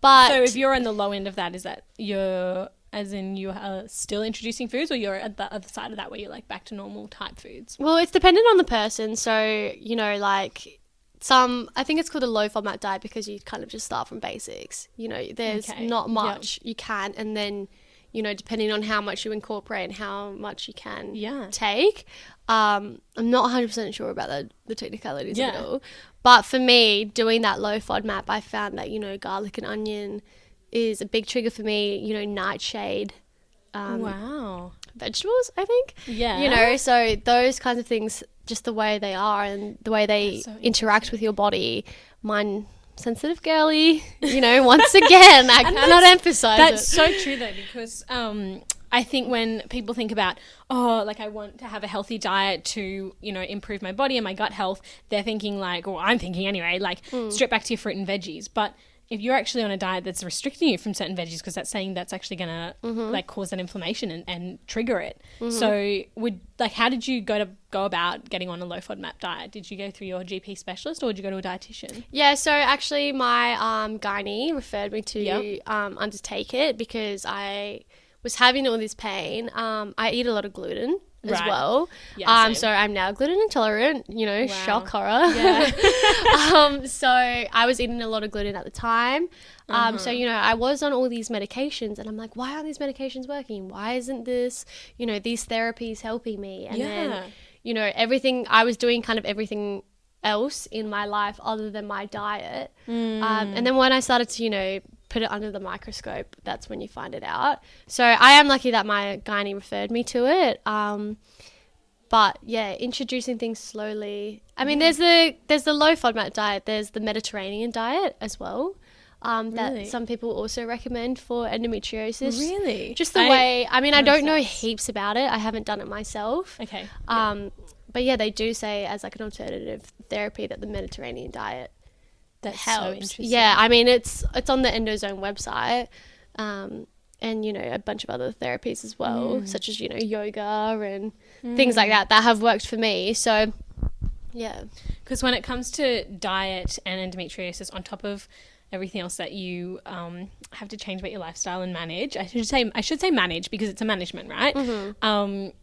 But so if you're on the low end of that, is that you are still introducing foods, or you're at the other side of that where you're like back to normal type foods? Well, it's dependent on the person. So, you know, like I think it's called a low FODMAP diet because you kind of just start from basics. You know, there's not much you can, and then, you know, depending on how much you incorporate and how much you can take. I'm not 100% sure about the technicalities of it all. But for me, doing that low FODMAP, I found that, you know, garlic and onion is a big trigger for me. You know, nightshade. Vegetables, I think. Yeah. You know, so those kinds of things, just the way they are and the way they interact with your body. Mine, sensitive girly, you know, once again, I cannot emphasize that's so true though, because I think when people think about, like I want to have a healthy diet to, you know, improve my body and my gut health, they're thinking like, or I'm thinking anyway, like straight back to your fruit and veggies. But if you're actually on a diet that's restricting you from certain veggies, because that's saying that's actually going to like cause that inflammation and trigger it. So how did you go about getting on a low FODMAP diet? Did you go through your GP specialist or did you go to a dietitian? Yeah, so actually my gynae referred me to undertake it because I was having all this pain. I eat a lot of gluten as well. Yeah, so I'm now gluten intolerant, you know, shock horror. Yeah. So I was eating a lot of gluten at the time. So, you know, I was on all these medications and I'm like, why aren't these medications working? Why isn't this, you know, these therapies helping me? And then, you know, I was doing kind of everything else in my life other than my diet. And then when I started to, you know, put it under the microscope, that's when you find it out. So I am lucky that my gynae referred me to it. But yeah, introducing things slowly. I mean, there's the low FODMAP diet, there's the Mediterranean diet as well. That some people also recommend for endometriosis. Really? Just the way, I mean, I don't know heaps about it. I haven't done it myself. Okay. But yeah, they do say as like an alternative therapy that the Mediterranean diet helps. So interesting. Yeah, I mean, it's on the Endozone website, and you know, a bunch of other therapies as well, such as, you know, yoga and things like that have worked for me. So yeah, because when it comes to diet and endometriosis, on top of everything else that you have to change about your lifestyle and manage, I should say manage because it's a management, right?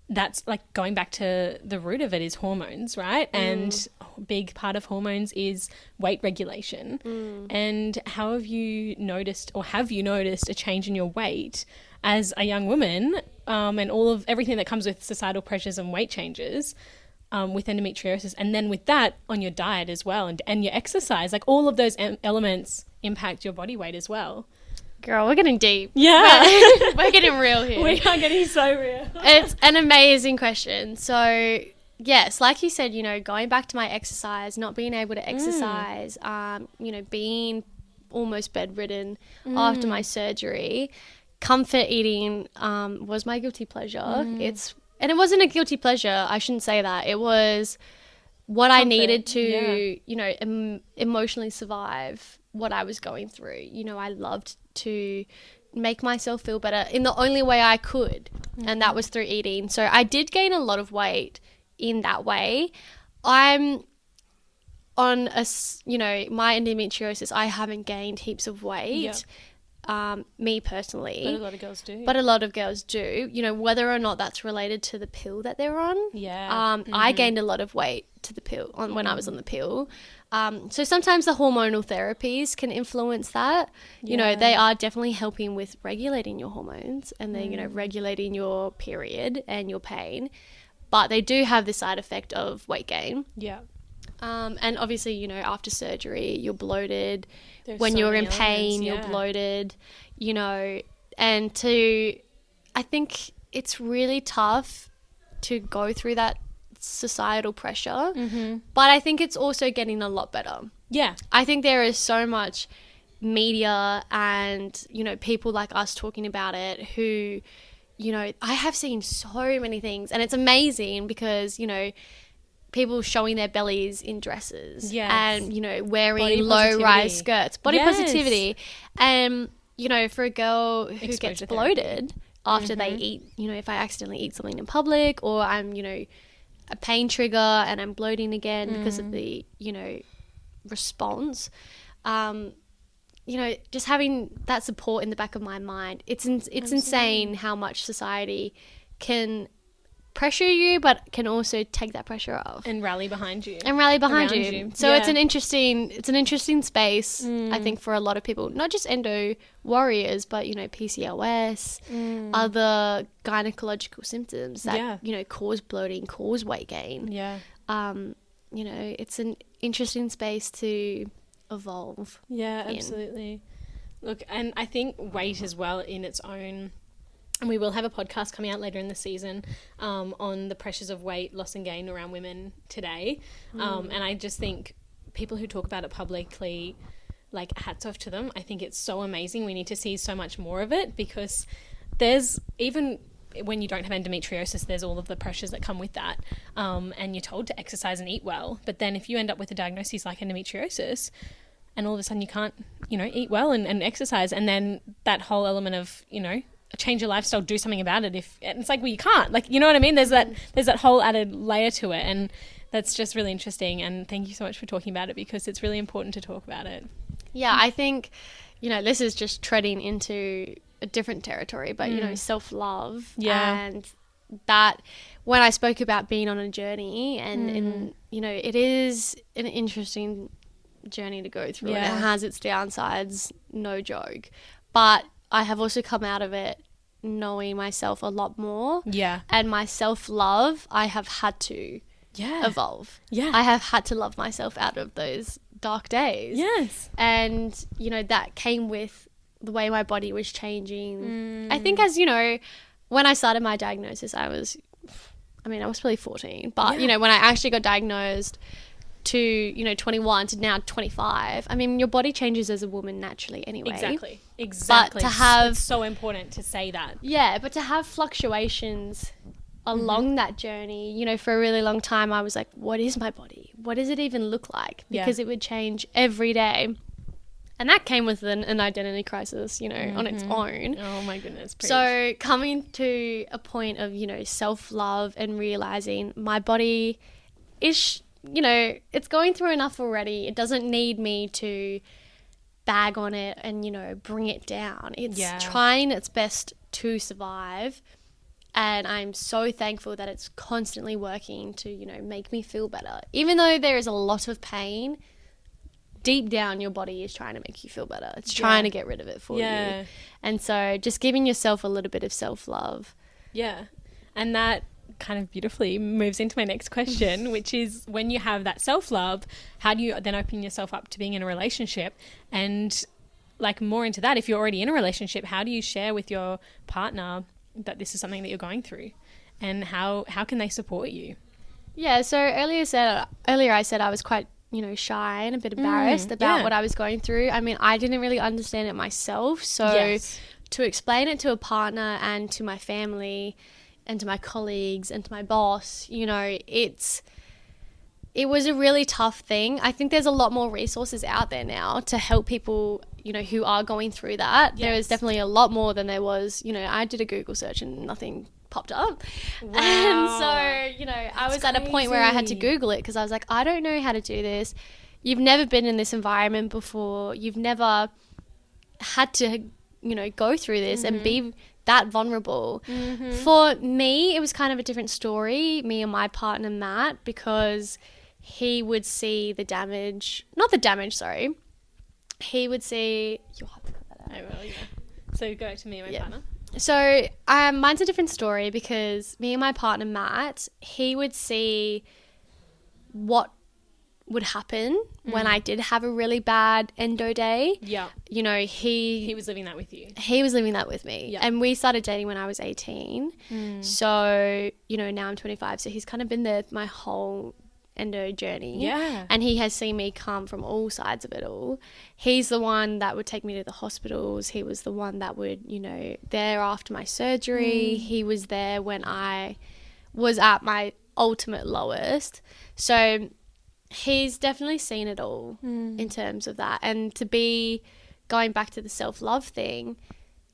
That's like going back to the root of it is hormones, right? And a big part of hormones is weight regulation. And how have you noticed a change in your weight as a young woman, and all of everything that comes with societal pressures and weight changes with endometriosis, and then with that on your diet as well, and your exercise, like all of those elements impact your body weight as well? Girl, we're getting deep. Yeah. We're getting real here. We are getting so real. It's an amazing question. So, yes, like you said, you know, going back to my exercise, not being able to exercise, you know, being almost bedridden after my surgery, comfort eating was my guilty pleasure. And it wasn't a guilty pleasure. I shouldn't say that. It was what I needed to, you know, emotionally survive what I was going through. You know, I loved to make myself feel better in the only way I could. and that was through eating. So I did gain a lot of weight in that way. I'm on my endometriosis, I haven't gained heaps of weight. Me personally. But a lot of girls do. Whether or not that's related to the pill that they're on. Yeah. I gained a lot of weight to the pill when I was on the pill. So sometimes the hormonal therapies can influence that. They are definitely helping with regulating your hormones and then, regulating your period and your pain. But they do have the side effect of weight gain. Yeah. And obviously, after surgery, you're bloated. When you're in pain, you're bloated, and I think it's really tough to go through that societal pressure, but I think it's also getting a lot better. Yeah. I think there is so much media and, people like us talking about it who, I have seen so many things, and it's amazing because, people showing their bellies in dresses and, wearing low-rise skirts. Body positivity. And, for a girl who gets bloated after they eat, if I accidentally eat something in public, or I'm, a pain trigger and I'm bloating again because of the, response, just having that support in the back of my mind, it's insane how much society can pressure you, but can also take that pressure off and rally behind you. So it's an interesting space, I think, for a lot of people, not just endo warriors, but PCOS, other gynecological symptoms that cause bloating, cause weight gain. It's an interesting space to evolve. Absolutely. Look, and I think weight as well in its own. And we will have a podcast coming out later in the season on the pressures of weight loss and gain around women today. And I just think people who talk about it publicly, like, hats off to them. I think it's so amazing. We need to see so much more of it, because there's, even when you don't have endometriosis, there's all of the pressures that come with that. And you're told to exercise and eat well. But then if you end up with a diagnosis like endometriosis, and all of a sudden you can't, eat well and exercise, and then that whole element of, change your lifestyle, do something about it. And it's like, well, you can't, like, you know what I mean? There's that whole added layer to it, and that's just really interesting. And thank you so much for talking about it, because it's really important to talk about it. Yeah, I think, this is just treading into a different territory, but, self-love. Yeah. And that, when I spoke about being on a journey, and it is an interesting journey to go through. Yeah. It has its downsides, no joke. But I have also come out of it knowing myself a lot more. Yeah. And my self-love, I have had to evolve. Yeah. I have had to love myself out of those dark days. Yes. And, that came with the way my body was changing. I think, as when I started my diagnosis, I was probably 14. But, when I actually got diagnosed to 21 to now 25, your body changes as a woman naturally anyway. Exactly. But to have, it's so important to say that. Yeah, but to have fluctuations along that journey, for a really long time, I was like, what is my body? What does it even look like? Because it would change every day. And that came with an identity crisis, on its own. Oh my goodness. Preach. So coming to a point of, self-love and realizing my body is, it's going through enough already. It doesn't need me to bag on it and, bring it down. It's trying its best to survive. And I'm so thankful that it's constantly working to, make me feel better. Even though there is a lot of pain, deep down your body is trying to make you feel better. It's trying to get rid of it for you. And so just giving yourself a little bit of self-love. Yeah. And that kind of beautifully moves into my next question, which is, when you have that self-love, how do you then open yourself up to being in a relationship? And like, more into that, if you're already in a relationship, how do you share with your partner that this is something that you're going through, and how can they support you? Yeah, so earlier I said I was quite, shy and a bit embarrassed about what I was going through. I didn't really understand it myself, so to explain it to a partner and to my family and to my colleagues and to my boss, it's it was a really tough thing. I think there's a lot more resources out there now to help people, you know, who are going through that. Yes. There is definitely a lot more than there was, you know, I did a Google search and nothing popped up. Wow. And so, you know, I was at a point where I had to Google it because I was like, I don't know how to do this. You've never been in this environment before. You've never had to, you know, go through this and be that vulnerable. For me, it was kind of a different story, me and my partner Matt, because he would see the damage, not the damage, sorry. He would see, you'll have to cut that out. I will, yeah. So go to me and my partner. So mine's a different story because me and my partner Matt, he would see what would happen when I did have a really bad endo day. Yeah. You know, he was living that with you. He was living that with me. Yeah. And we started dating when I was 18. So, you know, now I'm 25. So he's kind of been there my whole endo journey. Yeah. And he has seen me come from all sides of it all. He's the one that would take me to the hospitals. He was the one that would, you know, there after my surgery. He was there when I was at my ultimate lowest. So he's definitely seen it all in terms of that. And to be going back to the self-love thing,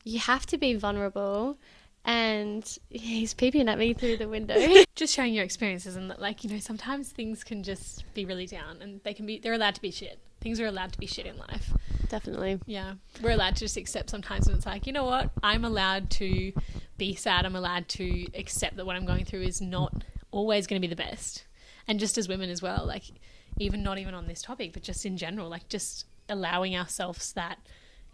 you have to be vulnerable. And he's peeping at me through the window. Just sharing your experiences, and that, like, you know, sometimes things can just be really down, and they're allowed to be shit. Things are allowed to be shit in life. Definitely. Yeah. We're allowed to just accept sometimes when it's like, you know what, I'm allowed to be sad. I'm allowed to accept that what I'm going through is not always going to be the best. And just as women as well, like, not even on this topic, but just in general, like, just allowing ourselves that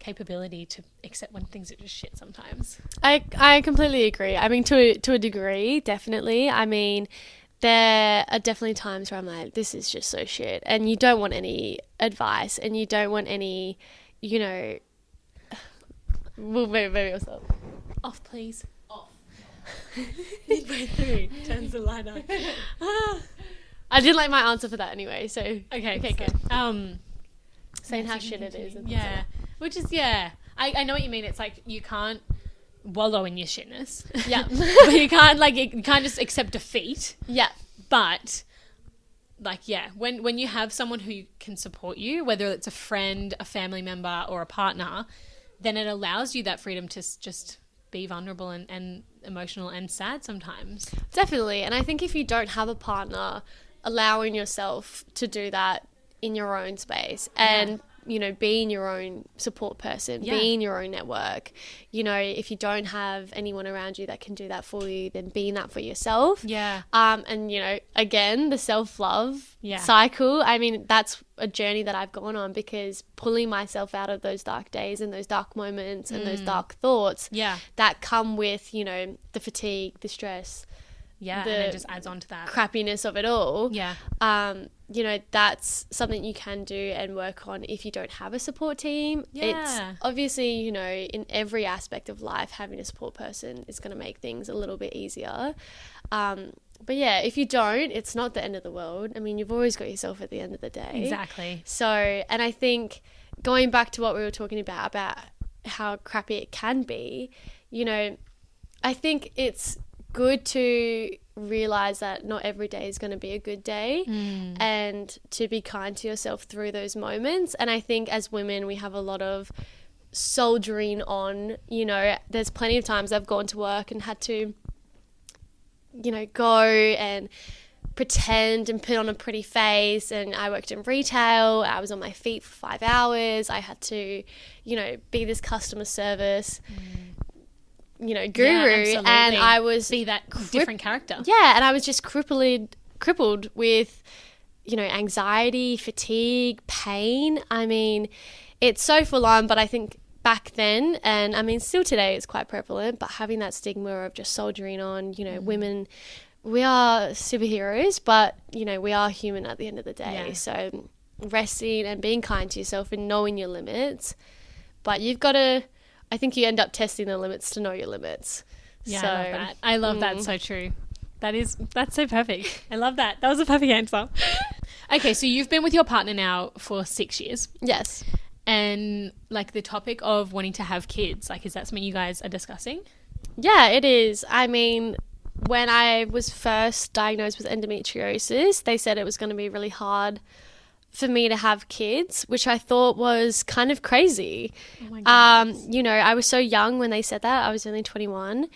capability to accept when things are just shit sometimes. I completely agree. I mean, to a degree, definitely. I mean, there are definitely times where I'm like, this is just so shit, and you don't want any advice, and you don't want any, you know, well, maybe yourself. Off, please. Off. Midway through, turns the light on. I didn't like my answer for that anyway, so okay, good. Saying how shit it is. Yeah. Which is, I know what you mean. It's like you can't wallow in your shitness. Yeah. But you can't just accept defeat. Yeah. But, like, when you have someone who can support you, whether it's a friend, a family member, or a partner, then it allows you that freedom to just be vulnerable and emotional and sad sometimes. Definitely. And I think if you don't have a partner, allowing yourself to do that in your own space and you know, being your own support person, being your own network. You know, if you don't have anyone around you that can do that for you, then being that for yourself. Yeah. And, you know, again, the self-love cycle, I mean, that's a journey that I've gone on, because pulling myself out of those dark days and those dark moments and those dark thoughts that come with, you know, the fatigue, the stress. Yeah, and it just adds on to that crappiness of it all. Yeah. You know, that's something you can do and work on if you don't have a support team. Yeah. It's obviously, you know, in every aspect of life, having a support person is going to make things a little bit easier. But yeah, if you don't, it's not the end of the world. I mean, you've always got yourself at the end of the day. Exactly. So, and I think going back to what we were talking about how crappy it can be, you know, I think it's good to realize that not every day is going to be a good day, and to be kind to yourself through those moments. And I think as women, we have a lot of soldiering on. You know, there's plenty of times I've gone to work and had to, you know, go and pretend and put on a pretty face. And I worked in retail. I was on my feet for 5 hours. I had to, you know, be this customer service you know, guru, and I was be that different character. Yeah, and I was just crippled with, you know, anxiety, fatigue, pain. I mean, it's so full on, but I think back then, and I mean still today, it's quite prevalent, but having that stigma of just soldiering on, you know, women, we are superheroes, but, you know, we are human at the end of the day. Yeah. So resting and being kind to yourself and knowing your limits, but you've got to, I think you end up testing the limits to know your limits. Yeah, so, I love that. I love that. So true. That's so perfect. I love that. That was a perfect answer. Okay, so you've been with your partner now for 6 years. Yes. And like the topic of wanting to have kids, like, is that something you guys are discussing? Yeah, it is. I mean, when I was first diagnosed with endometriosis, they said it was going to be really hard for me to have kids, which I thought was kind of crazy. Oh my goodness. You know, I was so young when they said that. I was only 21.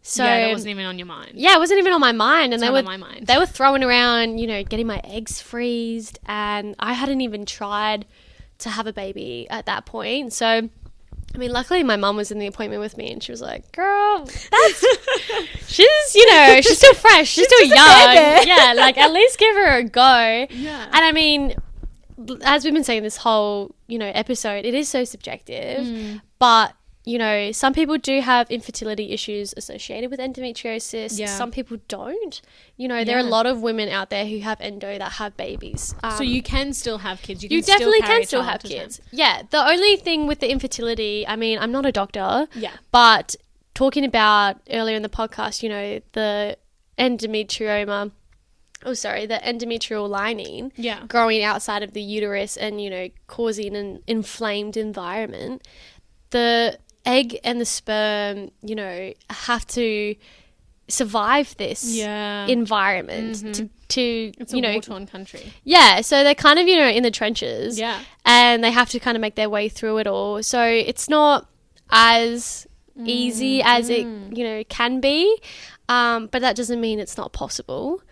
So yeah, that wasn't even on your mind. Yeah, it wasn't even on my mind. And it's not on my mind. They were throwing around, you know, getting my eggs freezed, and I hadn't even tried to have a baby at that point. So, I mean, luckily my mum was in the appointment with me, and she was like, girl, that's she's, you know, she's still fresh, she's still young. Yeah, like at least give her a go. Yeah. And I mean, as we've been saying this whole, you know, episode, it is so subjective, but you know, some people do have infertility issues associated with endometriosis. Yeah. Some people don't. You know, there are a lot of women out there who have endo that have babies. So you can still have kids. You definitely can still have kids. Yeah. The only thing with the infertility, I mean, I'm not a doctor. Yeah. But talking about earlier in the podcast, you know, the endometrioma. Oh, sorry, the endometrial lining growing outside of the uterus and, you know, causing an inflamed environment. The egg and the sperm, you know, have to survive this environment to it's you know, a war-torn country. Yeah, so they're kind of, you know, in the trenches. Yeah. And they have to kind of make their way through it all. So it's not as easy as it, you know, can be. But that doesn't mean it's not possible.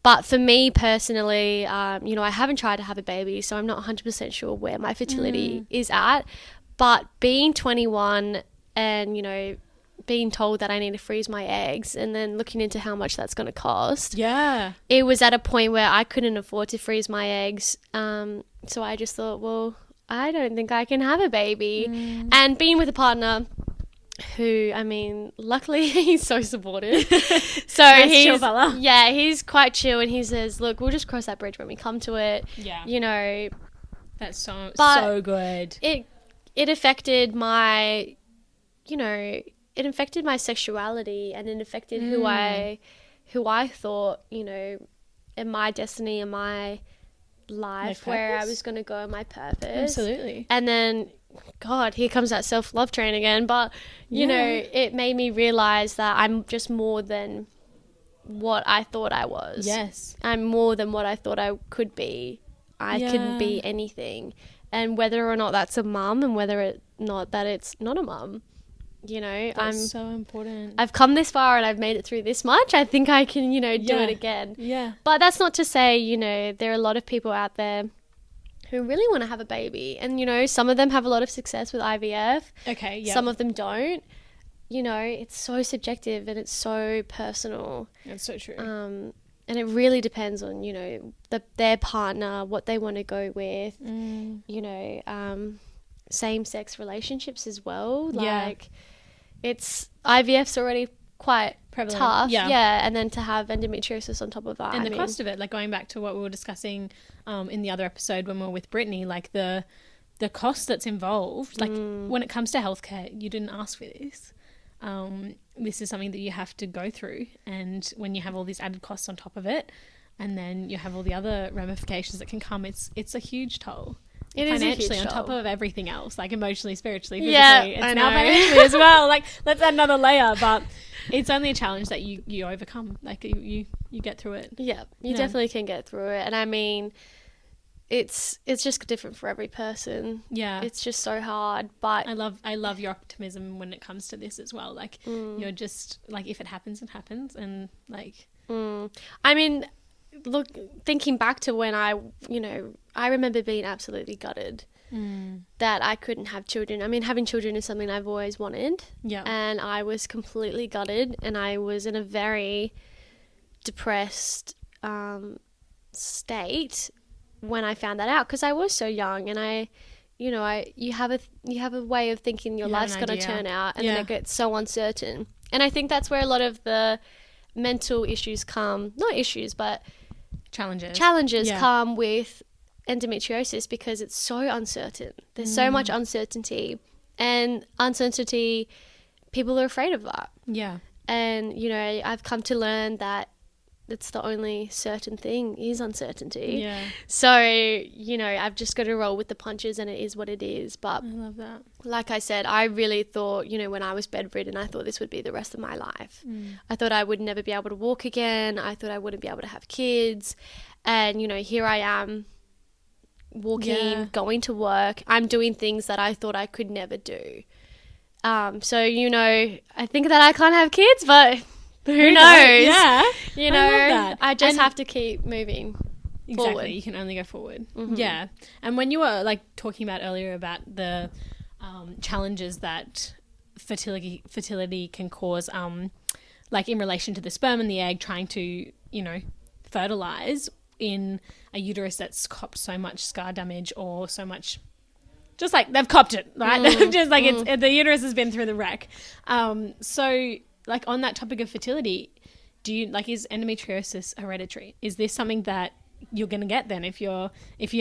But for me personally, you know, I haven't tried to have a baby, so I'm not 100% sure where my fertility is at. But being 21 and, you know, being told that I need to freeze my eggs and then looking into how much that's going to cost. Yeah. It was at a point where I couldn't afford to freeze my eggs. So I just thought, well, I don't think I can have a baby. And being with a partner who, I mean, luckily he's so supportive. So nice he's chill fella. Yeah, he's quite chill, and he says, look, we'll just cross that bridge when we come to it. Yeah. You know. That's so good. It affected my, you know, it affected my sexuality, and it affected who I thought, you know, in my destiny, in my life, where I was going to go, in my purpose. Absolutely. And then, God, here comes that self-love train again. But, you know, it made me realize that I'm just more than what I thought I was. Yes. I'm more than what I thought I could be. I can be anything. And whether or not that's a mum, and whether or not that it's not a mum, you know, that's so important. I've come this far and I've made it through this much. I think I can, you know, do it again. Yeah. But that's not to say, you know, there are a lot of people out there who really want to have a baby. And, you know, some of them have a lot of success with IVF. Okay, yeah. Some of them don't. You know, it's so subjective and it's so personal. That's so true. And it really depends on, you know, their partner, what they want to go with, you know, same-sex relationships as well. Like, it's IVF's already quite prevalent. Tough. Yeah. And then to have endometriosis on top of that. And the cost of it, like going back to what we were discussing in the other episode when we were with Brittany, like the cost that's involved, like when it comes to healthcare, you didn't ask for this. This is something that you have to go through, and when you have all these added costs on top of it, and then you have all the other ramifications that can come, it's a huge toll. It is financially, a huge on top toll. of everything else, like emotionally, spiritually, physically. Yeah, it's I now know. financially as well. Like, let's add another layer, but it's only a challenge that you overcome. Like, you get through it. Yeah, you definitely can get through it. And I mean, it's just different for every person. Yeah. It's just so hard, but I love your optimism when it comes to this as well. Like, you're just like, if it happens, it happens. And like, I mean, look, thinking back to when I remember being absolutely gutted that I couldn't have children. I mean, having children is something I've always wanted. Yeah. And I was completely gutted, and I was in a very depressed state when I found that out, because I was so young, and you have a way of thinking your life's going to turn out, and then it gets so uncertain. And I think that's where a lot of the mental issues come, not issues, but challenges come with endometriosis, because it's so uncertain. There's so much uncertainty, and people are afraid of that. Yeah. And, you know, I've come to learn that it's the only certain thing is uncertainty. Yeah. So, you know, I've just got to roll with the punches, and it is what it is. But I love that. Like I said, I really thought, you know, when I was bedridden, I thought this would be the rest of my life. I thought I would never be able to walk again. I thought I wouldn't be able to have kids. And, you know, here I am walking, going to work. I'm doing things that I thought I could never do. So, you know, I think that I can't have kids, but who knows? Yeah. You know, I just have to keep moving Exactly. forward. You can only go forward. Yeah. And when you were like talking about earlier about the challenges that fertility can cause, like in relation to the sperm and the egg trying to, you know, fertilize in a uterus that's copped so much scar damage or so much, just like they've copped it, right? Just like the uterus has been through the wreck. So like on that topic of fertility, do you like, is endometriosis hereditary? Is this something that you're going to get then if you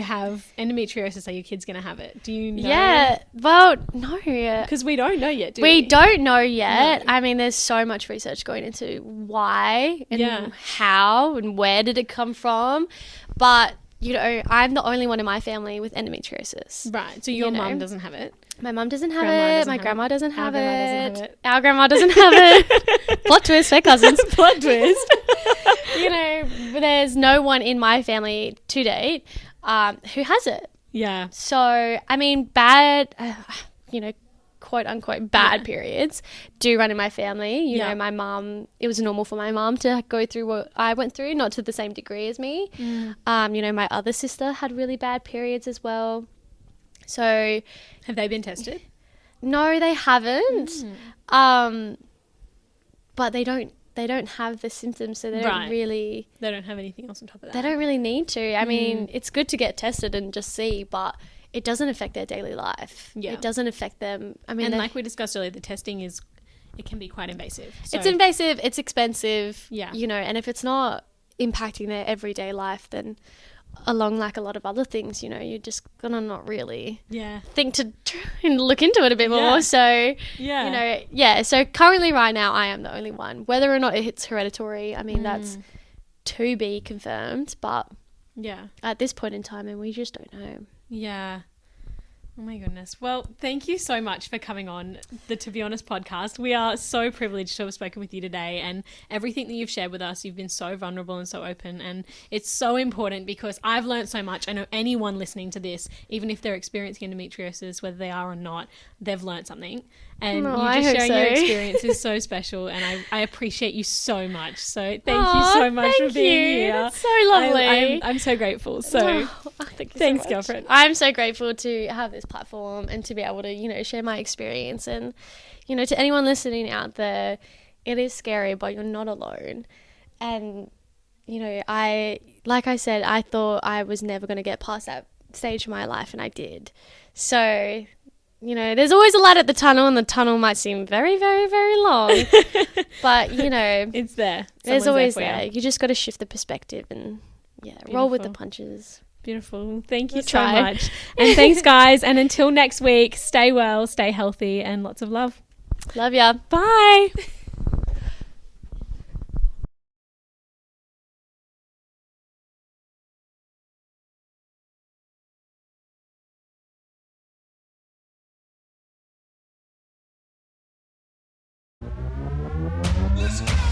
have endometriosis? Are your kids going to have it? Do you know? Yeah, well, no. Because we don't know yet, do we? We don't know yet. No. I mean, there's so much research going into why and how and where did it come from. But, you know, I'm the only one in my family with endometriosis. Right, so your mum doesn't have it. My mum doesn't have it. My grandma grandma doesn't have it. Our Our grandma doesn't have it. Plot twist, we're cousins. Plot twist. You know, there's no one in my family to date who has it. Yeah. So, I mean, bad, you know, quote unquote bad periods do run in my family. You know, my mum, it was normal for my mum to go through what I went through, not to the same degree as me. You know, my other sister had really bad periods as well. So, have they been tested? No, they haven't. But they don't have the symptoms, so they don't really... They don't have anything else on top of that. They don't really need to. I mean, it's good to get tested and just see, but it doesn't affect their daily life. Yeah. It doesn't affect them. I mean... And like we discussed earlier, the testing it can be quite invasive. So. It's invasive, it's expensive, yeah. You know, and if it's not impacting their everyday life, then... along like a lot of other things, you know, you're just gonna not really think to try and look into it a bit more. So, you know, so currently right now I am the only one. Whether or not it's hereditary, I mean, that's to be confirmed, but at this point in time, and we just don't know. Yeah. Oh my goodness. Well, thank you so much for coming on the To Be Honest podcast. We are so privileged to have spoken with you today, and everything that you've shared with us, you've been so vulnerable and so open, and it's so important because I've learned so much. I know anyone listening to this, even if they're experiencing endometriosis, whether they are or not, they've learned something. And you just sharing your experience is so special, and I appreciate you so much. So thank you so much for being here. That's so lovely. I'm so grateful. So thanks, girlfriend. I'm so grateful to have this platform and to be able to, you know, share my experience. And, you know, to anyone listening out there, it is scary, but you're not alone. And, you know, like I said, I thought I was never going to get past that stage of my life, and I did. So, you know, there's always a light at the tunnel, and the tunnel might seem very, very, very long. But, you know, it's there. There's always there. You just got to shift the perspective and, roll with the punches. Beautiful. Thank you so much. And thanks, guys. And until next week, stay well, stay healthy, and lots of love. Love ya. Bye. Let's go.